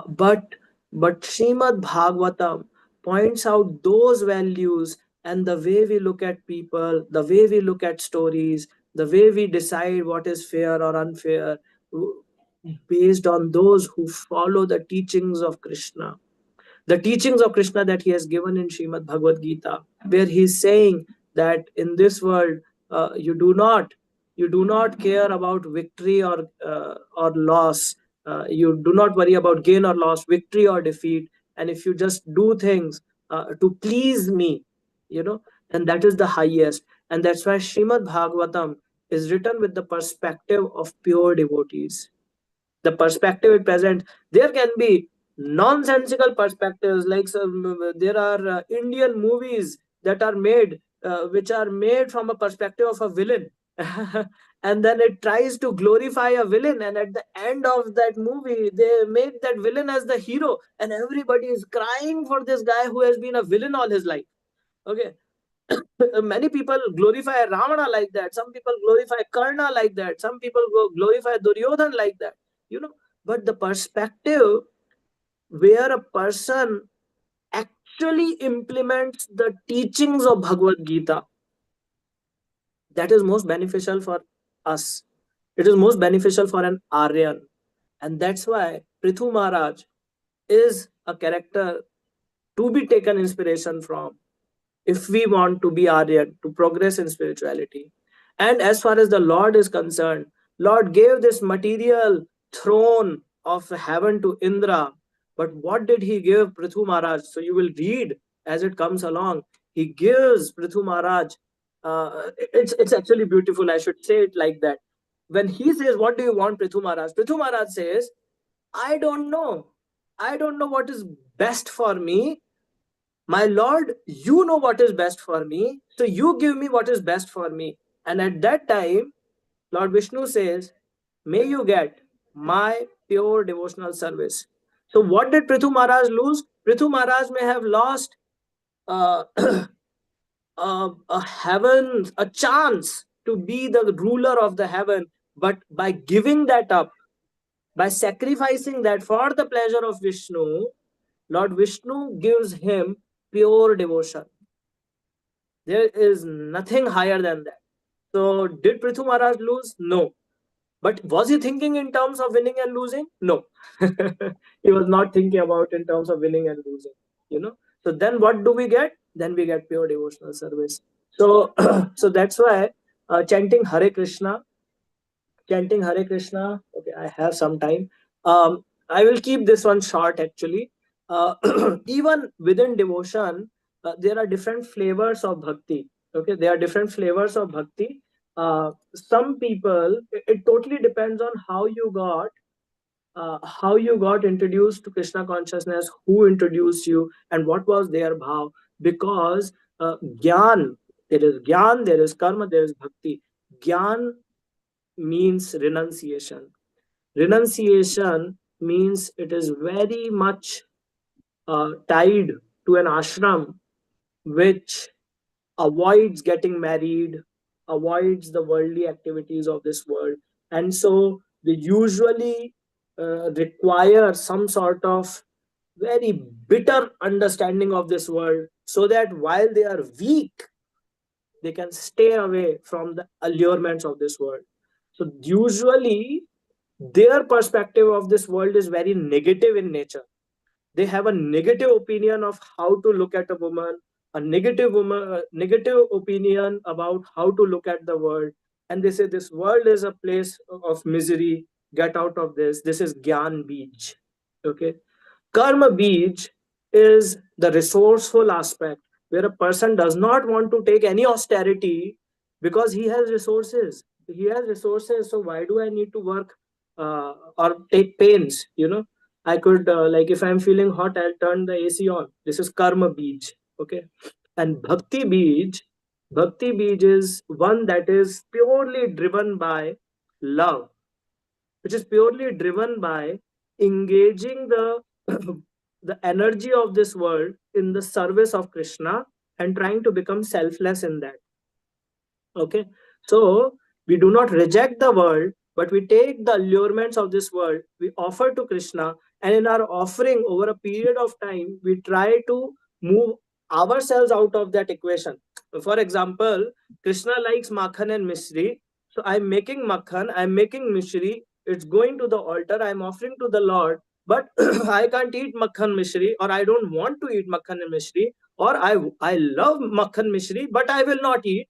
S2: but Srimad Bhagavatam points out those values, and the way we look at people, the way we look at stories, the way we decide what is fair or unfair, based on those who follow the teachings of Krishna. The teachings of Krishna that he has given in Srimad Bhagavad Gita, where he is saying that in this world, you do not care about victory or loss. You do not worry about gain or loss, victory or defeat. And if you just do things to please me, and that is the highest. And that's why Srimad Bhagavatam is written with the perspective of pure devotees. The perspective it presents, there can be nonsensical perspectives, like there are Indian movies that are made which are made from a perspective of a villain. And then it tries to glorify a villain, and at the end of that movie they make that villain as the hero, and everybody is crying for this guy who has been a villain all his life. Okay. Many people glorify Ravana like that. Some people glorify Karna like that. Some people glorify Duryodhan like that. But the perspective where a person actually implements the teachings of Bhagavad Gita, that is most beneficial for us. It is most beneficial for an Aryan. And that's why Prithu Maharaj is a character to be taken inspiration from if we want to be Aryan, to progress in spirituality. And as far as the Lord is concerned, Lord gave this material throne of heaven to Indra. But what did he give Prithu Maharaj? So you will read as it comes along. He gives Prithu Maharaj, it's actually beautiful. I should say it like that. When he says, what do you want, Prithu Maharaj? Prithu Maharaj says, I don't know. I don't know what is best for me. My Lord, you know what is best for me. So you give me what is best for me. And at that time, Lord Vishnu says, may you get my pure devotional service. So what did Prithu Maharaj lose? Prithu Maharaj may have lost uh, a heaven, a chance to be the ruler of the heaven. But by giving that up, by sacrificing that for the pleasure of Vishnu, Lord Vishnu gives him pure devotion. There is nothing higher than that. So did Prithu Maharaj lose? No. But was he thinking in terms of winning and losing? No. He was not thinking about in terms of winning and losing. So then what do we get? Then we get pure devotional service. So so that's why chanting Hare Krishna. Okay, I have some time. I will keep this one short actually. Even within devotion, there are different flavors of bhakti. Okay, there are different flavors of bhakti. Some people, it totally depends on how you got introduced to Krishna consciousness, who introduced you, and what was their bhav. Because gyan, there is karma, there is bhakti. Gyan means renunciation. Renunciation means it is very much tied to an ashram which avoids getting married, avoids the worldly activities of this world. And so they usually require some sort of very bitter understanding of this world so that while they are weak, they can stay away from the allurements of this world. So usually their perspective of this world is very negative in nature. They have a negative opinion of how to look at a woman, a negative opinion about how to look at the world, and they say this world is a place of misery. Get out of this. This is Gyan Beej. Okay, Karma Beej is the resourceful aspect where a person does not want to take any austerity because he has resources. He has resources, so why do I need to work or take pains? I could, like, if I'm feeling hot, I'll turn the AC on. This is Karma Beej. Okay. And Bhakti Beej is one that is purely driven by love, which is purely driven by engaging the the energy of this world in the service of Krishna and trying to become selfless in that. Okay, so we do not reject the world, but we take the allurements of this world, we offer to Krishna, and in our offering over a period of time, we try to move ourselves out of that equation. For example, Krishna likes makhan and mishri, so I'm making makhan, I'm making mishri, it's going to the altar, I'm offering to the Lord, but I can't eat makhan mishri, or I don't want to eat makhan and mishri, or I love makhan mishri, but I will not eat.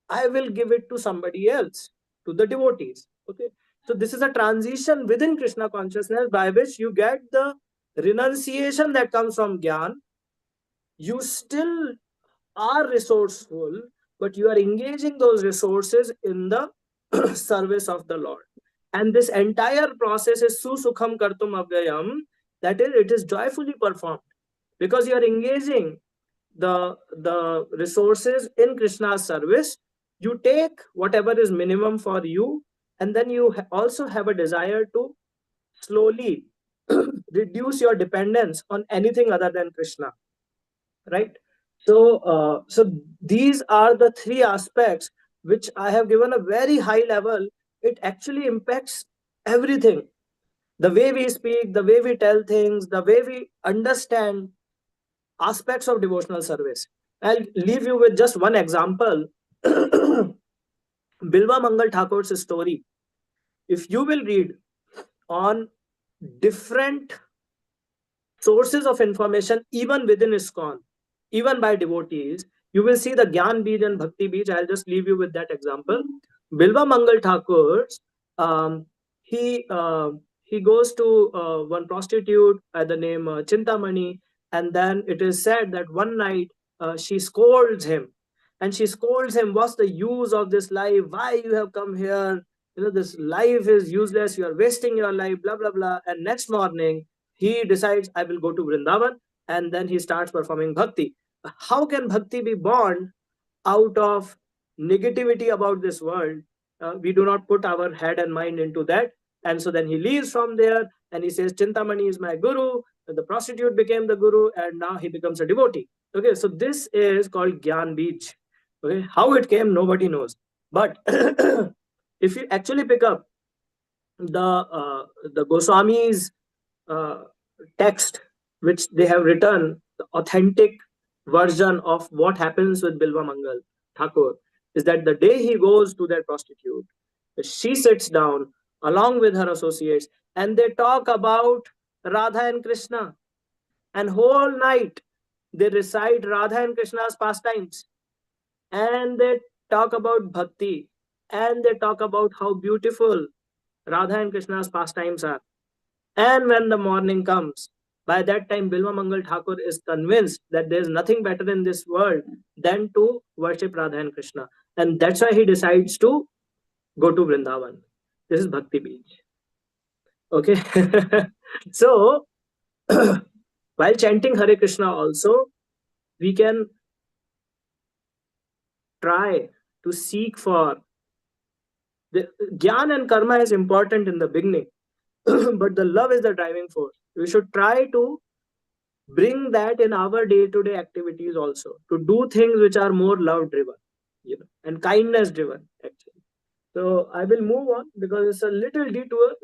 S2: I will give it to somebody else, to the devotees. Okay. So this is a transition within Krishna consciousness by which you get the renunciation that comes from Gyan. You still are resourceful, but you are engaging those resources in the service of the Lord. And this entire process is susukham kartum avyayam, that is, it is joyfully performed because you are engaging the resources in Krishna's service. You take whatever is minimum for you, and then you also have a desire to slowly reduce your dependence on anything other than Krishna, right? So these are the three aspects which I have given a very high level. It actually impacts everything: the way we speak, the way we tell things, the way we understand aspects of devotional service. I'll leave you with just one example. Bilva Mangal Thakur's story. If you will read on different sources of information, even within ISKCON, even by devotees, you will see the Gyan Beej and Bhakti Beej. I'll just leave you with that example. Bilva Mangal Thakur, he goes to one prostitute by the name Chintamani, and then it is said that one night she scolds him, and she scolds him, what's the use of this life? Why you have come here? This life is useless. You are wasting your life, blah, blah, blah. And next morning, he decides, I will go to Vrindavan, and then he starts performing bhakti. How can bhakti be born out of negativity about this world? We do not put our head and mind into that. And so then he leaves from there and he says, Chintamani is my guru. The prostitute became the guru, and now he becomes a devotee. Okay, so this is called Gyan Beej. Okay, how it came, nobody knows. But if you actually pick up the Goswami's text, which they have written, the authentic version of what happens with Bilva Mangal Thakur, is that the day he goes to that prostitute, she sits down along with her associates and they talk about Radha and Krishna, and whole night they recite Radha and Krishna's pastimes, and they talk about bhakti, and they talk about how beautiful Radha and Krishna's pastimes are. And when the morning comes, by that time Bilva Mangal Thakur is convinced that there is nothing better in this world than to worship Radha and Krishna. And that's why he decides to go to Vrindavan. This is Bhakti Beej. Okay. So, while chanting Hare Krishna also, we can try to seek for the Gyan and Karma is important in the beginning. But the love is the driving force. We should try to bring that in our day-to-day activities also, to do things which are more love-driven, and kindness-driven, actually. So I will move on because it's a little detour.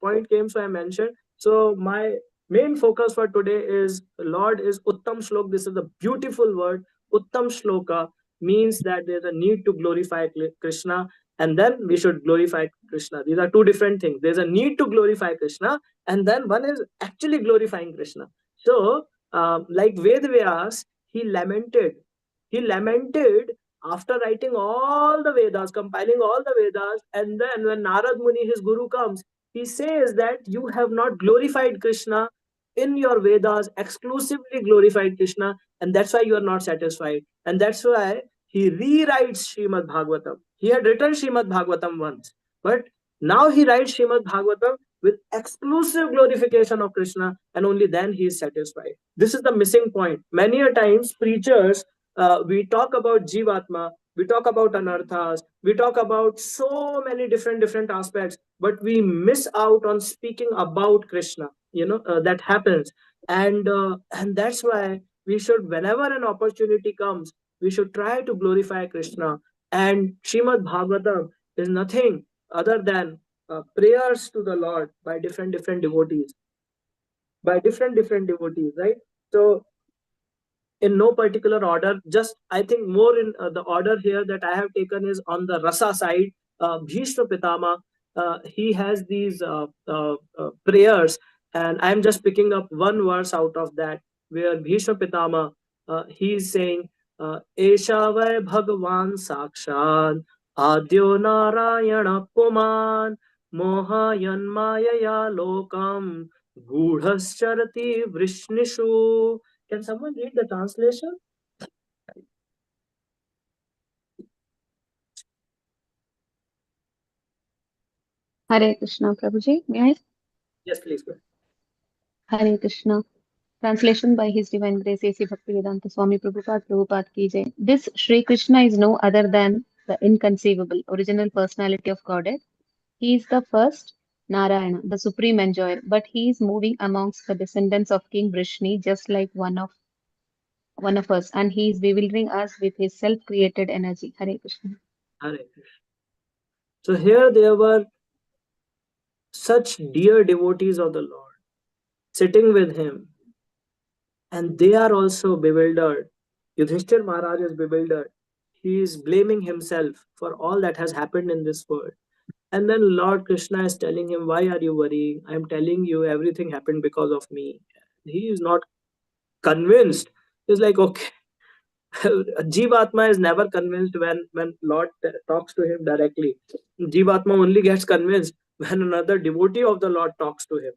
S2: Point came, so I mentioned. So my main focus for today is Lord is Uttam Shlok. This is a beautiful word. Uttam Shloka means that there's a need to glorify Krishna, and then we should glorify Krishna. These are two different things. There's a need to glorify Krishna, and then one is actually glorifying Krishna. So, like Ved Vyas, he lamented after writing all the Vedas, compiling all the Vedas, and then when Narad Muni, his guru, comes, he says that you have not glorified Krishna in your Vedas, exclusively glorified Krishna, and that's why you are not satisfied. And that's why he rewrites Shrimad Bhagavatam. He had written Shrimad Bhagavatam once, but now he writes Shrimad Bhagavatam with exclusive glorification of Krishna, and only then he is satisfied. This is the missing point. Many a times preachers, we talk about Jivatma, we talk about Anarthas, we talk about so many different aspects, but we miss out on speaking about Krishna. That happens, and that's why we should, whenever an opportunity comes, we should try to glorify Krishna. And Srimad Bhagavatam is nothing other than prayers to the Lord by different devotees, right? So, in no particular order, just I think more in the order here that I have taken is on the rasa side. Bhishma Pitama, he has these prayers, and I'm just picking up one verse out of that, where Bhishma Pitama, he is saying, Esha vai Bhagavan Sakshat Adyo Narayana Puman Mohayan Mayaya Lokam Gudhascharati Vrishnishu. Can someone read the translation?
S3: Hare Krishna, Prabhuji. May I?
S2: Yes, please go ahead.
S3: Hare Krishna. Translation by His Divine Grace A.C. Bhaktivedanta Swami Prabhupada Ki Jai. This Sri Krishna is no other than the inconceivable, original personality of Godhead. He is the first Narayana, the supreme enjoyer, but he is moving amongst the descendants of King Vrishni, just like one of us, and he is bewildering us with his self-created energy. Hare Krishna.
S2: Hare Krishna. So here there were such dear devotees of the Lord sitting with him, and they are also bewildered. Yudhishthir Maharaj is bewildered. He is blaming himself for all that has happened in this world. And then Lord Krishna is telling him, why are you worrying? I am telling you everything happened because of me. He is not convinced. He's like, okay. Jivatma is never convinced when Lord talks to him directly. Jivatma only gets convinced when another devotee of the Lord talks to him.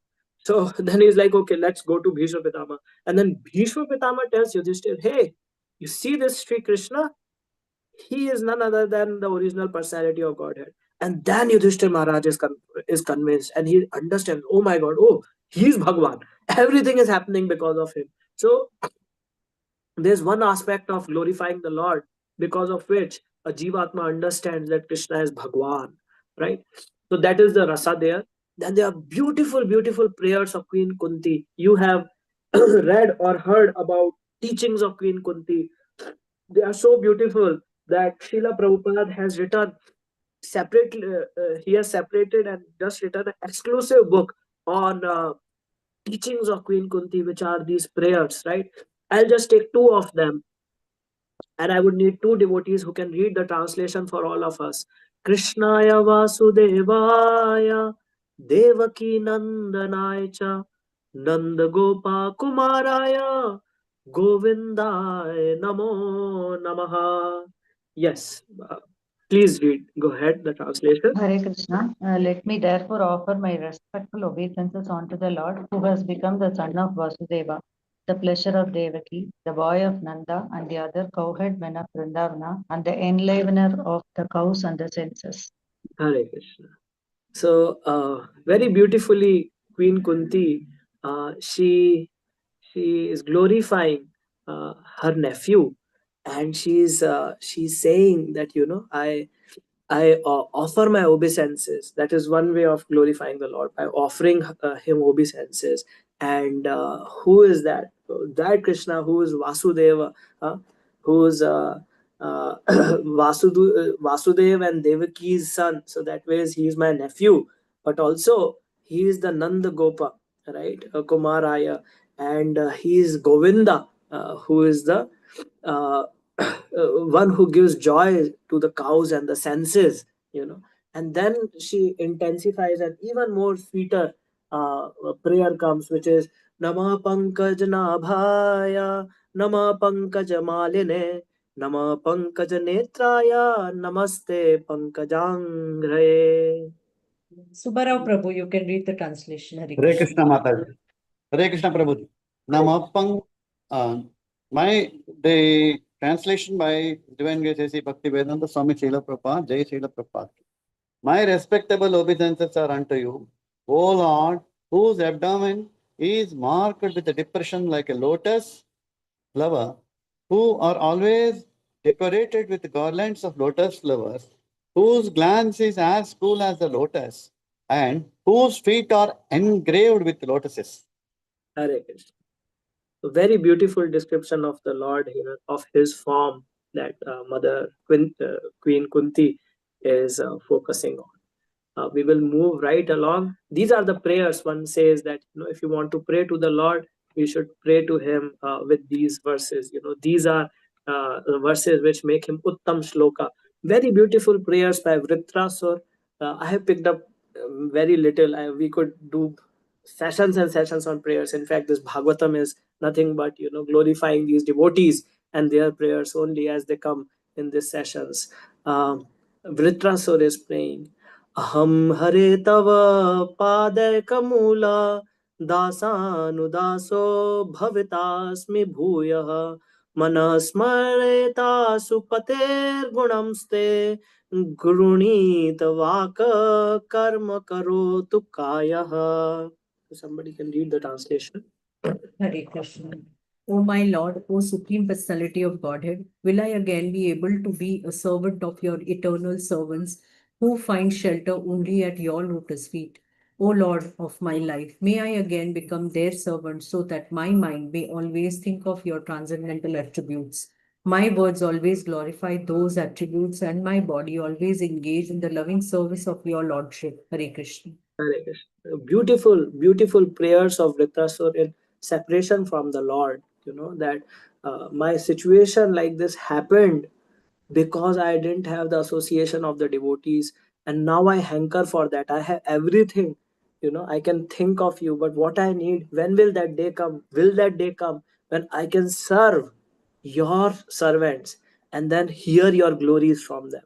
S2: So then he's like, okay, let's go to Bhishma Pitama. And then Bhishma Pitama tells Yudhishthir, hey, you see this Sri Krishna? He is none other than the original personality of Godhead. And then Yudhishthir Maharaj is convinced, and he understands, oh my God, oh, he is Bhagwan. Everything is happening because of him. So there's one aspect of glorifying the Lord because of which a Jivatma understands that Krishna is Bhagwan, right? So that is the rasa there. Then there are beautiful, beautiful prayers of Queen Kunti. You have read or heard about teachings of Queen Kunti. They are so beautiful that Srila Prabhupada has written separately. He has separated and just written an exclusive book on teachings of Queen Kunti, which are these prayers, right? I'll just take two of them, and I would need two devotees who can read the translation for all of us. Krishnaya Vasudevaya Devaki Nandanaya cha Nanda Gopa Kumaraya Govindaya Namo Namaha. Yes, please read. Go ahead, the translation.
S7: Hare Krishna. Let me therefore offer my respectful obeisances unto the Lord, who has become the son of Vasudeva, the pleasure of Devaki, the boy of Nanda, and the other cowhead men of Vrindavana, and the enlivener of the cows and the senses.
S2: Hare Krishna. So, very beautifully, Queen Kunti, she is glorifying her nephew, and she's saying that, you know, I offer my obeisances. That is one way of glorifying the Lord, by offering him obeisances. And who is that? That Krishna who is Vasudeva, who is Vasudev and Devaki's son. So that way he is my nephew, but also he is the Nanda Gopa, right? Kumaraya, and he is Govinda, who is the one who gives joy to the cows and the senses, you know. And then she intensifies, and even more sweeter prayer comes, which is Nama Pankaj Nabhaya, Nama Pankaj Maline, Nama Pankaj Netraya, Namaste Pankajangre.
S3: Subbarao Prabhu, you can read the translation. Hare
S12: Hare Krishna Mataji. Hare Krishna Prabhuji. Namapang, the translation by Divine Grace A.C. Bhakti Vedanta Swami Srila Prabhupada, Jai Srila Prabhupada. My respectable obeisances are unto you, O Lord, whose abdomen is marked with a depression like a lotus flower, who are always decorated with garlands of lotus flowers, whose glance is as cool as the lotus, and whose feet are engraved with lotuses.
S2: Hare Krishna. A very beautiful description of the Lord here, of his form, that Queen Kunti is focusing on. We will move right along. These are the prayers. One says that, you know, if you want to pray to the Lord, we should pray to him with these verses. You know, these are the verses which make him Uttam Shloka. Very beautiful prayers by Vritrasur. I have picked up very little. We could do sessions and sessions on prayers. In fact, this Bhagavatam is nothing but, you know, glorifying these devotees and their prayers only as they come in these sessions. Vritrasur is praying, Aham Hare Tava Padaikamula Dasanudaso Bhavitasmi Bhuyah Manasmareta Supater Gunamste Gurunita Vaka Karma Karotu Kayah. Somebody can read the translation.
S3: Hare Krishna. O my Lord, O Supreme Personality of Godhead, will I again be able to be a servant of your eternal servants who find shelter only at your lotus feet? O Lord of my life, may I again become their servant so that my mind may always think of your transcendental attributes. My words always glorify those attributes, and my body always engage in the loving service of your Lordship. Hare Krishna.
S2: Hare Krishna. Beautiful, beautiful prayers of Vritrasur in separation from the Lord. that my situation like this happened because I didn't have the association of the devotees, and now I hanker for that. I have everything, I can think of you, but what I need, when will that day come? Will that day come when I can serve your servants and then hear your glories from them?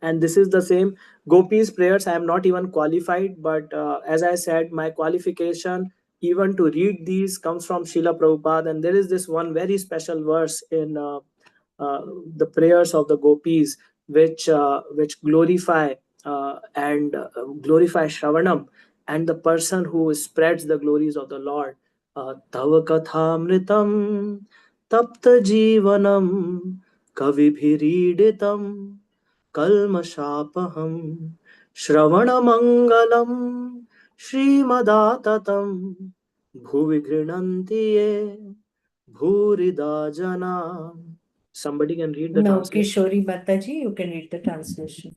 S2: And this is the same gopis prayers. I am not even qualified, but as I said, my qualification even to read these comes from Srila Prabhupada. And there is this one very special verse in the prayers of the gopis, which glorify glorify Shravanam and the person who spreads the glories of the Lord. Tava kathamritam tapta jivanam kavibhiriditam kalmashapaham shravanamangalam shrimadatam bhuvi grinanti ye bhurida jana. Somebody can read the
S4: No,
S2: translation.
S4: Kishori Bhattaji, you can read the translation.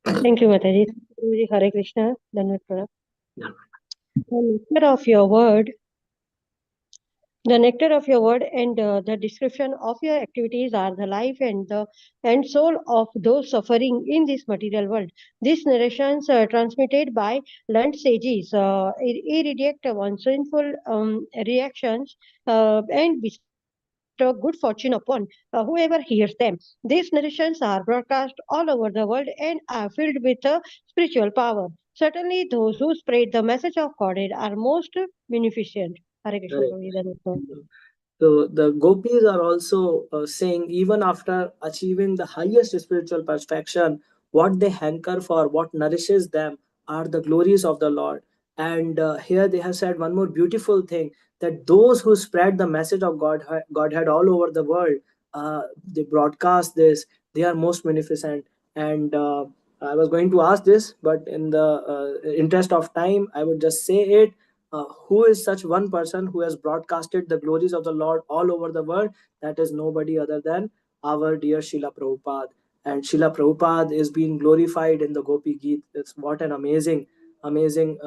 S13: Thank you, Mataji. Guruji, Hare Krishna. Dhanvat Pranam.
S2: Yeah.
S13: The nectar of your word, and the description of your activities are the life and the and soul of those suffering in this material world. These narrations transmitted by learned sages irradiate on sinful reactions and bestow good fortune upon whoever hears them. These narrations are broadcast all over the world and are filled with spiritual power. Certainly, those who spread the message of Godhead are most beneficent. Hare Krishna.
S2: Right.
S13: Prabhuji, Dhanvat.
S2: So the gopis are also saying, even after achieving the highest spiritual perfection, what they hanker for, what nourishes them, are the glories of the Lord. And here they have said one more beautiful thing, that those who spread the message of Godhead all over the world, they broadcast this, they are most beneficent. And I was going to ask this, but in the interest of time, I would just say it. Who is such one person who has broadcasted the glories of the Lord all over the world? That is nobody other than our dear Srila Prabhupada. And Srila Prabhupada is being glorified in the Gopi Geet. It's what an amazing, amazing,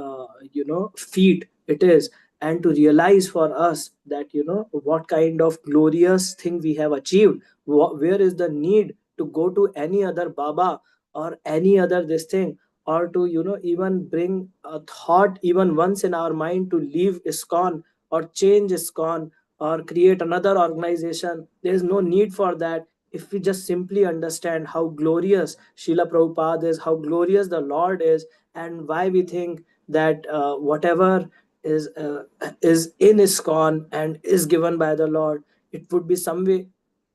S2: feat it is. And to realize for us that, what kind of glorious thing we have achieved, where is the need to go to any other Baba or any other this thing, or to even bring a thought even once in our mind to leave ISKCON or change ISKCON or create another organization. There is no need for that if we just simply understand how glorious Srila Prabhupada is, how glorious the Lord is, and why we think that whatever is in ISKCON and is given by the Lord, it would be some way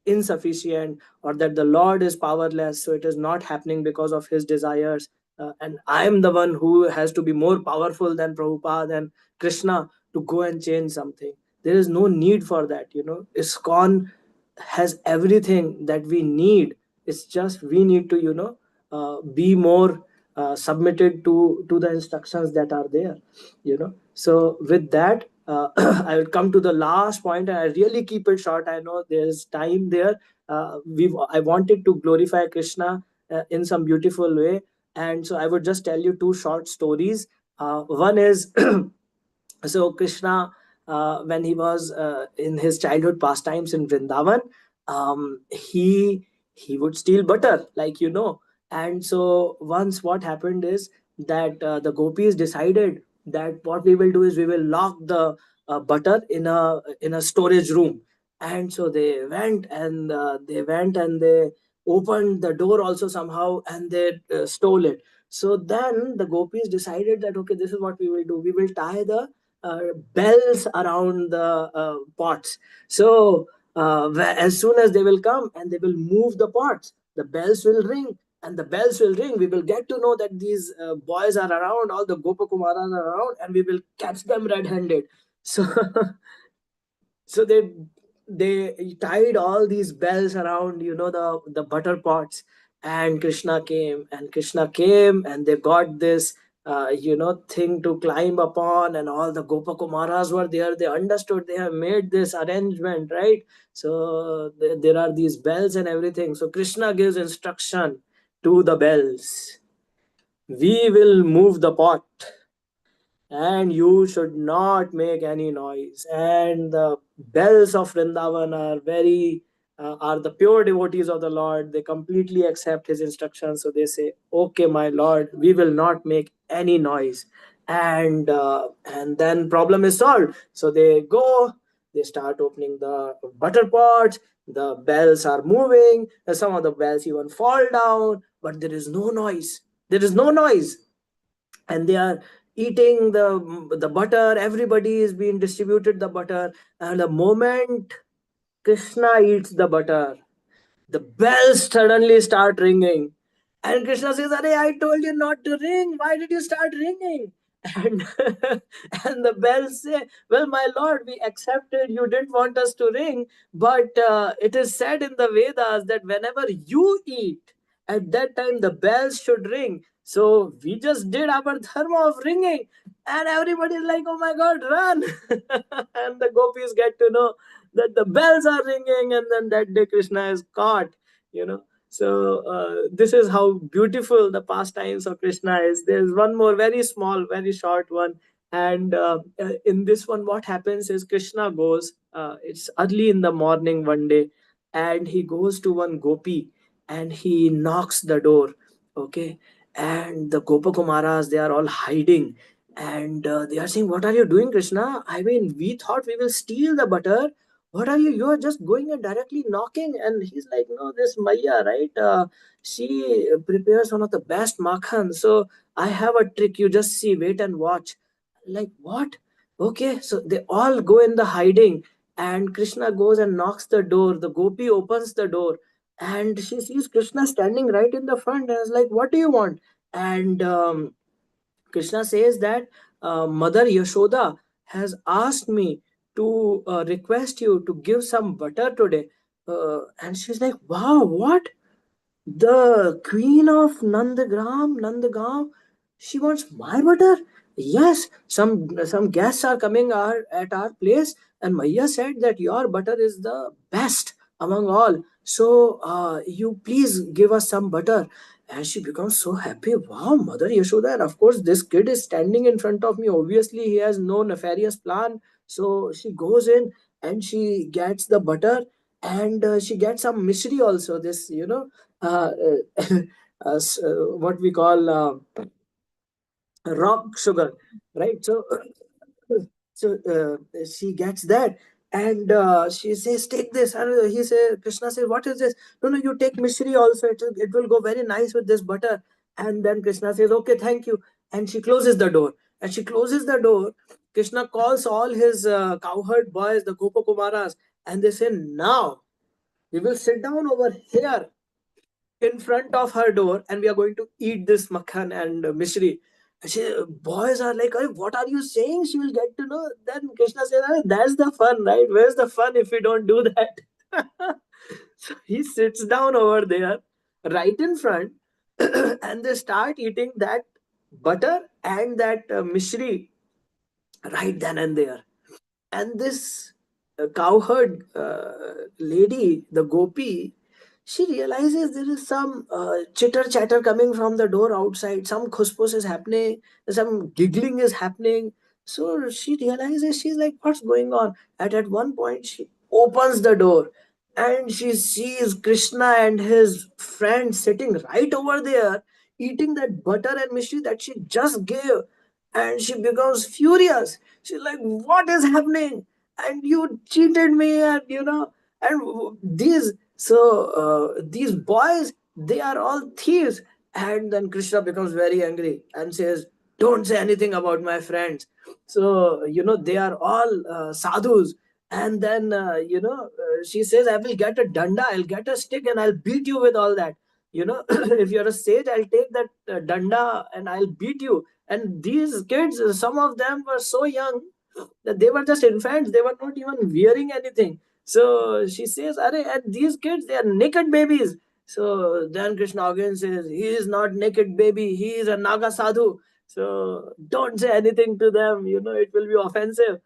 S2: insufficient, or that the Lord is powerless, so it is not happening because of his desires. And I am the one who has to be more powerful than Prabhupada and Krishna to go and change something. There is no need for that. ISKCON has everything that we need. It's just we need to be more submitted to the instructions that are there. So with that, I will come to the last point, and I really keep it short. I know there's time there. I wanted to glorify Krishna in some beautiful way, and so I would just tell you two short stories. One is so Krishna, when he was in his childhood pastimes in Vrindavan, he would steal butter, like and so once what happened is that the gopis decided that what we will do is we will lock the butter in a storage room. And so they opened the door also somehow, and they stole it. So then the gopis decided that, okay, this is what we will do. We will tie the bells around the pots. So as soon as they will come and they will move the pots, the bells will ring. And the bells will ring. We will get to know that these boys are around, all the Gopakumaras are around, and we will catch them red-handed. So so they tied all these bells around the butter pots. And Krishna came, and they got this thing to climb upon, and all the Gopakumaras were there. They understood, they have made this arrangement, right? So there are these bells and everything. So Krishna gives instruction to the bells: we will move the pot, and you should not make any noise. And the bells of Vrindavan are are the pure devotees of the Lord. They completely accept his instructions. So they say, okay, my Lord, we will not make any noise. And then problem is solved. So they go, they start opening the butter pots, the bells are moving, and some of the bells even fall down, but there is no noise. There is no noise. And they are eating the butter. Everybody is being distributed the butter, and the moment Krishna eats the butter, the bells suddenly start ringing. And Krishna says, "Arey, I told you not to ring. Why did you start ringing?" And, and the bells say, "Well, my Lord, we accepted you didn't want us to ring, but it is said in the Vedas that whenever you eat, at that time the bells should ring. So we just did our dharma of ringing." And everybody's like, "Oh my God, run." And the gopis get to know that the bells are ringing, and then that day Krishna is caught, you know. So this is how beautiful the pastimes of Krishna is. There's one more very small, very short one. And in this one, what happens is Krishna goes, it's early in the morning one day, and he goes to one gopi and he knocks the door. Okay. And the Gopakumaras, they are all hiding, and they are saying, "What are you doing, Krishna? I mean, we thought we will steal the butter. What are you? You are just going and directly knocking." And he's like, "No, this Maya, right? She prepares one of the best makhan. So I have a trick. You just see, wait and watch." Like, what? Okay. So they all go in the hiding, and Krishna goes and knocks the door. The gopi opens the door, and she sees Krishna standing right in the front, and is like, "What do you want?" And Krishna says that Mother Yashoda has asked me to request you to give some butter today. And she's like, "Wow, what? The queen of Nandagaon, she wants my butter?" "Yes, some guests are coming at our place, and Maya said that your butter is the best among all. So you please give us some butter." And she becomes so happy. "Wow, Mother Yashoda, and of course this kid is standing in front of me. Obviously he has no nefarious plan." So she goes in and she gets the butter, and she gets some mystery also. This, uh, what we call rock sugar, right? So she gets that, and she says, "Take this." And Krishna says, "What is this?" "No, no, you take mishri also. It will go very nice with this butter." And then Krishna says, "Okay, thank you." And she closes the door. And she closes the door. Krishna calls all his cowherd boys, the Gopakumaras, and they say, "Now we will sit down over here in front of her door, and we are going to eat this makhan and mishri." Boys are like, "Hey, what are you saying? She will get to know." Then Krishna says, "Hey, that's the fun, right? Where's the fun if we don't do that?" So he sits down over there right in front, and they start eating that butter and that mishri right then and there. And this cowherd lady, the gopi, she realizes there is some chitter chatter coming from the door outside. Some khuspus is happening, some giggling is happening. So she realizes, she's like, "What's going on?" And at one point she opens the door, and she sees Krishna and his friend sitting right over there eating that butter and mystery that she just gave. And she becomes furious. She's like, "What is happening? And you cheated me." And these boys, they are all thieves. And then Krishna becomes very angry and says, "Don't say anything about my friends." So they are all sadhus. And then she says, "I will get a danda, I'll get a stick, and I'll beat you with all that. If you're a sage, I'll take that danda and I'll beat you." And these kids, some of them were so young that they were just infants. They were not even wearing anything. So she says, "Arey, and these kids, they are naked babies." So then Krishna again says, "He is not naked baby. He is a Naga sadhu. So don't say anything to them. It will be offensive."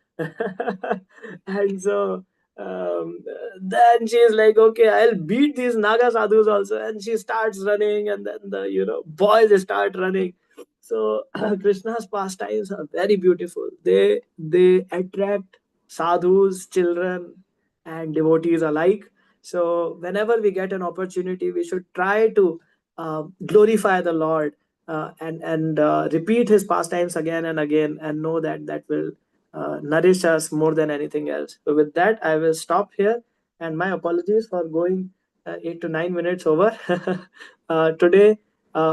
S2: And so then she is like, "Okay, I'll beat these Naga sadhus also." And she starts running, and then the boys start running. So Krishna's pastimes are very beautiful. They attract sadhus, children, and devotees alike. So whenever we get an opportunity, we should try to glorify the Lord and repeat his pastimes again and again, and know that that will nourish us more than anything else. So with that, I will stop here, and my apologies for going 8 to 9 minutes over. Today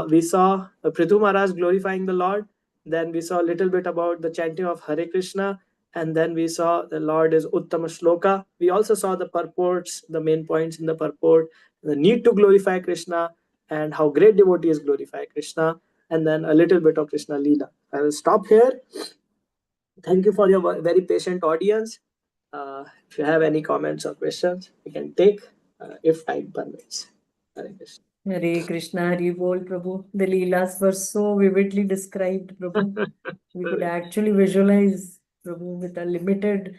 S2: we saw Prithu Maharaj glorifying the Lord. Then we saw a little bit about the chanting of Hare Krishna. And then we saw the Lord is Uttama Shloka. We also saw the purports, the main points in the purport, the need to glorify Krishna, and how great devotees glorify Krishna. And then a little bit of Krishna Leela. I will stop here. Thank you for your very patient audience. If you have any comments or questions, we can take if time permits. Hare Krishna.
S14: Hare Krishna, Hare Bol, Prabhu. The Leelas were so vividly described, Prabhu. We could actually visualize, Prabhu, with a limited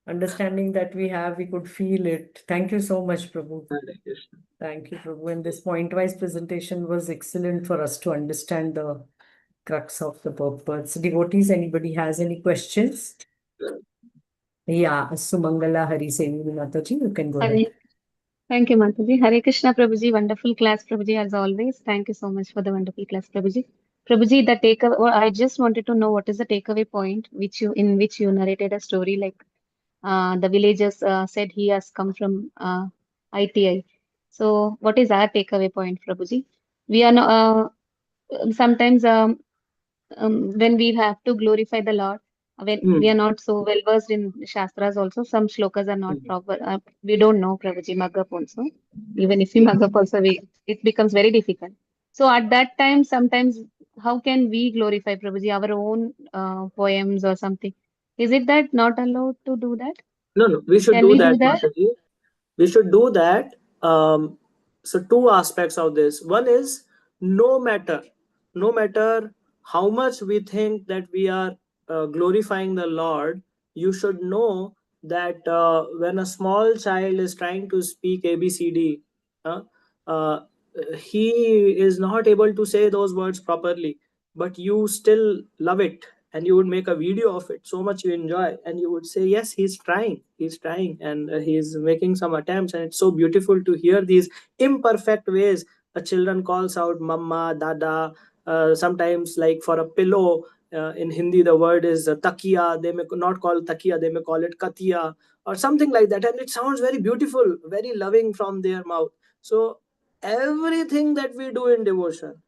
S14: understanding that we have, we could feel it. Thank you so much, Prabhu.
S2: Hare Krishna.
S14: Thank you, Prabhu. And this point-wise presentation was excellent for us to understand the crux of the purpose. Devotees, anybody has any questions? Yeah, Sumangala Hari Sevi Mataji, you can go ahead.
S3: Thank you, Mataji. Hare Krishna, Prabhuji. Wonderful class, Prabhuji, as always. Thank you so much for the wonderful class, Prabhuji. Prabhuji, the takeaway. I just wanted to know what is the takeaway point in which you narrated a story like the villagers said he has come from ITI. So, what is our takeaway point, Prabhuji? We are sometimes when we have to glorify the Lord, when we are not so well versed in Shastras also, some shlokas are not proper. We don't know Prabhuji Magap also. Even if we Magap also, it becomes very difficult. So at that time, sometimes how can we glorify Prabhuji, our own poems or something? Is it that not allowed to do that?
S2: No, we should
S3: Can
S2: do
S3: we
S2: that,
S3: do that?
S2: Mataji. We should do that. So two aspects of this. One is no matter how much we think that we are glorifying the Lord, you should know that when a small child is trying to speak ABCD, uh, uh, he is not able to say those words properly, but you still love it, and you would make a video of it, so much you enjoy, and you would say, yes, he's trying, and he's making some attempts, and it's so beautiful to hear these imperfect ways a children calls out mama, dada. Sometimes, like for a pillow, in Hindi the word is takiya. They may not call takiya, they may call it katiya or something like that, and it sounds very beautiful, very loving from their mouth. So everything that we do in devotion,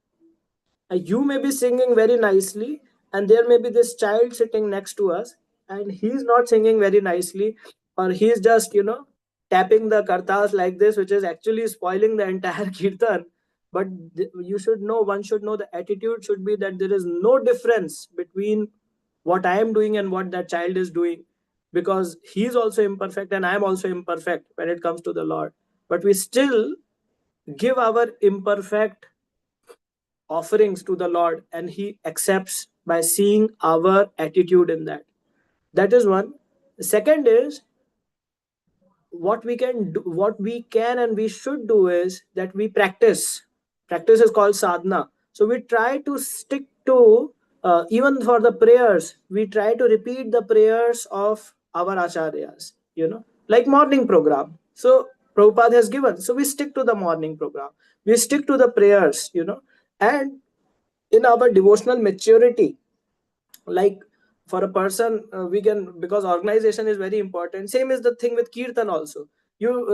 S2: you may be singing very nicely, and there may be this child sitting next to us, and he's not singing very nicely, or he's just tapping the kartas like this, which is actually spoiling the entire kirtan. But one should know, the attitude should be that there is no difference between what I am doing and what that child is doing, because he's also imperfect and I am also imperfect when it comes to the Lord. But we still give our imperfect offerings to the Lord, and he accepts by seeing our attitude in that. That is one. The second is, what we can and we should do is that we practice. Practice is called sadhana. So we try to stick to, even for the prayers, we try to repeat the prayers of our acharyas, like morning program. So Prabhupada has given, so we stick to the morning program, we stick to the prayers, and in our devotional maturity, like for a person, we can, because organization is very important. Same is the thing with kirtan also.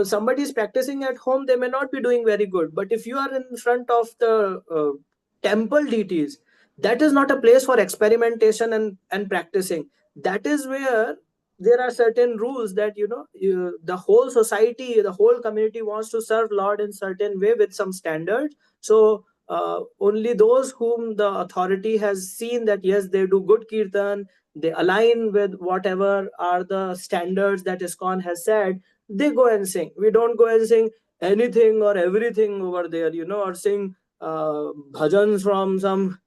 S2: Somebody is practicing at home, they may not be doing very good, but if you are in front of the temple deities, that is not a place for experimentation and practicing. That is where there are certain rules that the whole society, the whole community wants to serve Lord in certain way with some standards. So only those whom the authority has seen that yes, they do good kirtan, they align with whatever are the standards that ISKCON has said, they go and sing. We don't go and sing anything or everything over there, or sing bhajans from some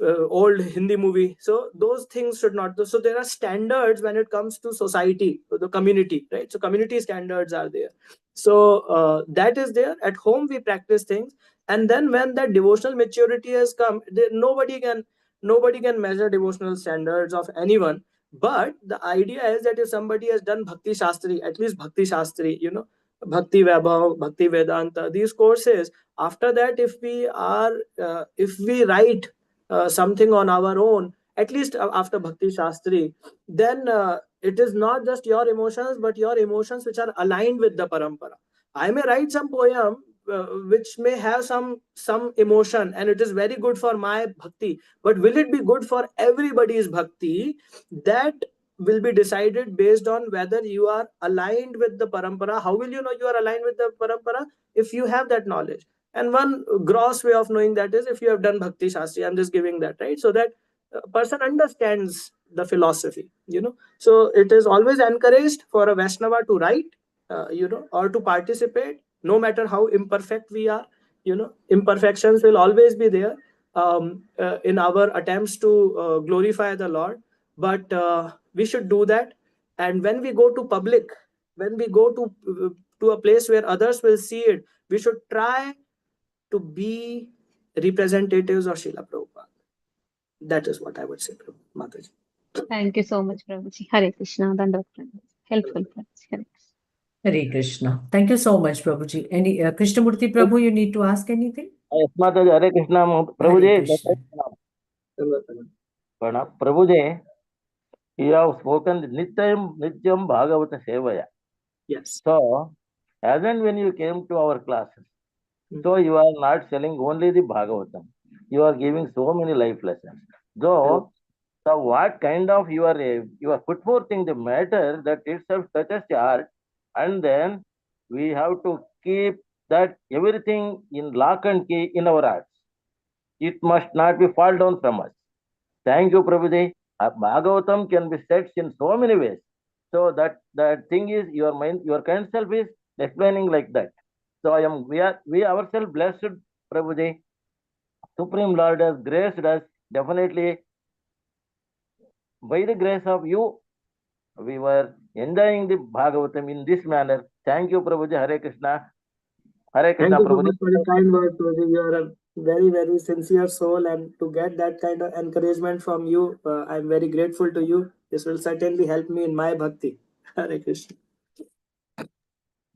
S2: old Hindi movie. So those things should not. So there are standards when it comes to society, to the community, right? So community standards are there. So that is there. At home we practice things, and then when that devotional maturity has come, nobody can Nobody can measure devotional standards of anyone. But the idea is that if somebody has done Bhakti Shastri, at least Bhakti Shastri, Bhakti Vaibhav, Bhakti Vedanta, these courses, after that, if we write something on our own, at least after Bhakti Shastri, then it is not just your emotions, but your emotions which are aligned with the parampara. I may write some poem which may have some emotion, and it is very good for my bhakti, but will it be good for everybody's bhakti? That will be decided based on whether you are aligned with the parampara. How will you know you are aligned with the parampara? If you have that knowledge. And one gross way of knowing that is if you have done Bhakti Shastri. I'm just giving that, right? So that a person understands the philosophy, So it is always encouraged for a Vaishnava to write, or to participate, no matter how imperfect we are. Imperfections will always be there in our attempts to glorify the Lord. But we should do that. And when we go to public, when we go to a place where others will see it, we should try to be representatives of Srila Prabhupada. That is what I would say, Mataji.
S3: Thank you so much, Prabhuji. Hare Krishna. Dandavat pranam. Helpful, Prabhuji. Hare Krishna.
S14: Hare Krishna. Thank you so much, Prabhuji. Any Krishnamurti Prabhu, you need to ask anything?
S15: Yes, Mataji, Hare Krishna,
S14: Hare
S15: Prabhuji.
S14: Krishna.
S15: Pranam. Prabhuji, you have spoken Nityam Bhagavata Sevaya.
S2: Yes.
S15: So, as and when you came to our classes, so you are not selling only the Bhagavatam. You are giving so many life lessons. So what kind of you are put forth in the matter that itself touches the heart, and then we have to keep that everything in lock and key in our hearts. It must not be fall down from us. Thank you, Prabhuji. Bhagavatam can be said in so many ways. So that thing is your mind, your kind self is explaining like that. So we ourselves blessed, Prabhuji. Supreme Lord has graced us. Definitely, by the grace of you, we were enjoying the Bhagavatam in this manner. Thank you, Prabhuji. Hare Krishna. Hare Krishna,
S2: Thank you so
S15: Prabhuji.
S2: much for the kind words, Prabhuji. You are a very, very sincere soul, and to get that kind of encouragement from you, I'm very grateful to you. This will certainly help me in my bhakti. Hare Krishna.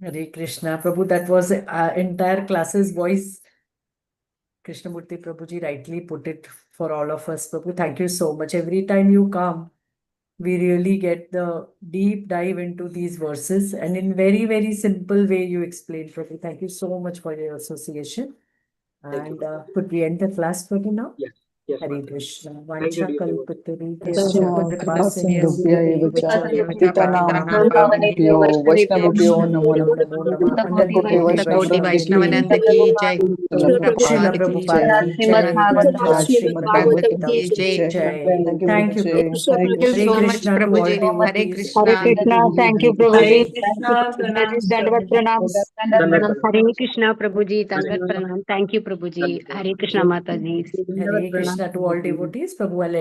S14: Hare Krishna. Prabhu, that was entire class's voice. Krishnamurti Prabhuji rightly put it for all of us. Prabhu, thank you so much. Every time you come, we really get the deep dive into these verses, and in very, very simple way you explain, Prabhu. Thank you so much for your association. And could we end the class for you now?
S2: Yes. Yes,
S14: Hare
S2: Mataji.
S14: Krishna.
S2: Thank you,
S14: Vansha
S2: dear devotee.
S14: kalpatarubhyascha
S11: कृपा
S14: कृपासिन्धुभ्यो
S11: सिन्धुभ्य एव च पतितानां
S14: पतितानां
S11: पावनेभ्यो वैष्णवेभ्यो नमो
S14: नमो
S11: नमः
S14: नमः
S11: अनंत कोटि वैष्णव
S4: वैष्णवानंद की जय
S11: श्रील
S14: Srila
S11: प्रभुपाद की
S14: Prabhupada
S11: जय
S14: ki jai.
S11: आज श्रीमद्
S4: भागवत
S11: भागवतम
S4: की
S11: की
S4: जय।
S11: जय
S14: Thank you,
S11: Prabhuji.
S14: Prabhu.
S11: Hare
S4: Thank you
S11: Krishna.
S4: so
S14: Hare
S4: much,
S14: Krishna to all
S4: Prabhuji. Hare
S14: devotees.
S4: Krishna.
S13: Hare Krishna. Thank you, Prabhuji. Thank you,
S9: Pranam.
S13: Prabhuji. Dandavat pranam.
S2: Dandavat
S13: Hare Krishna, Prabhuji.
S2: pranam.
S13: Dandavat pranam. Thank you, Prabhuji. Hare Krishna, Mataji.
S14: Hare Krishna to all devotees. Prabhu will end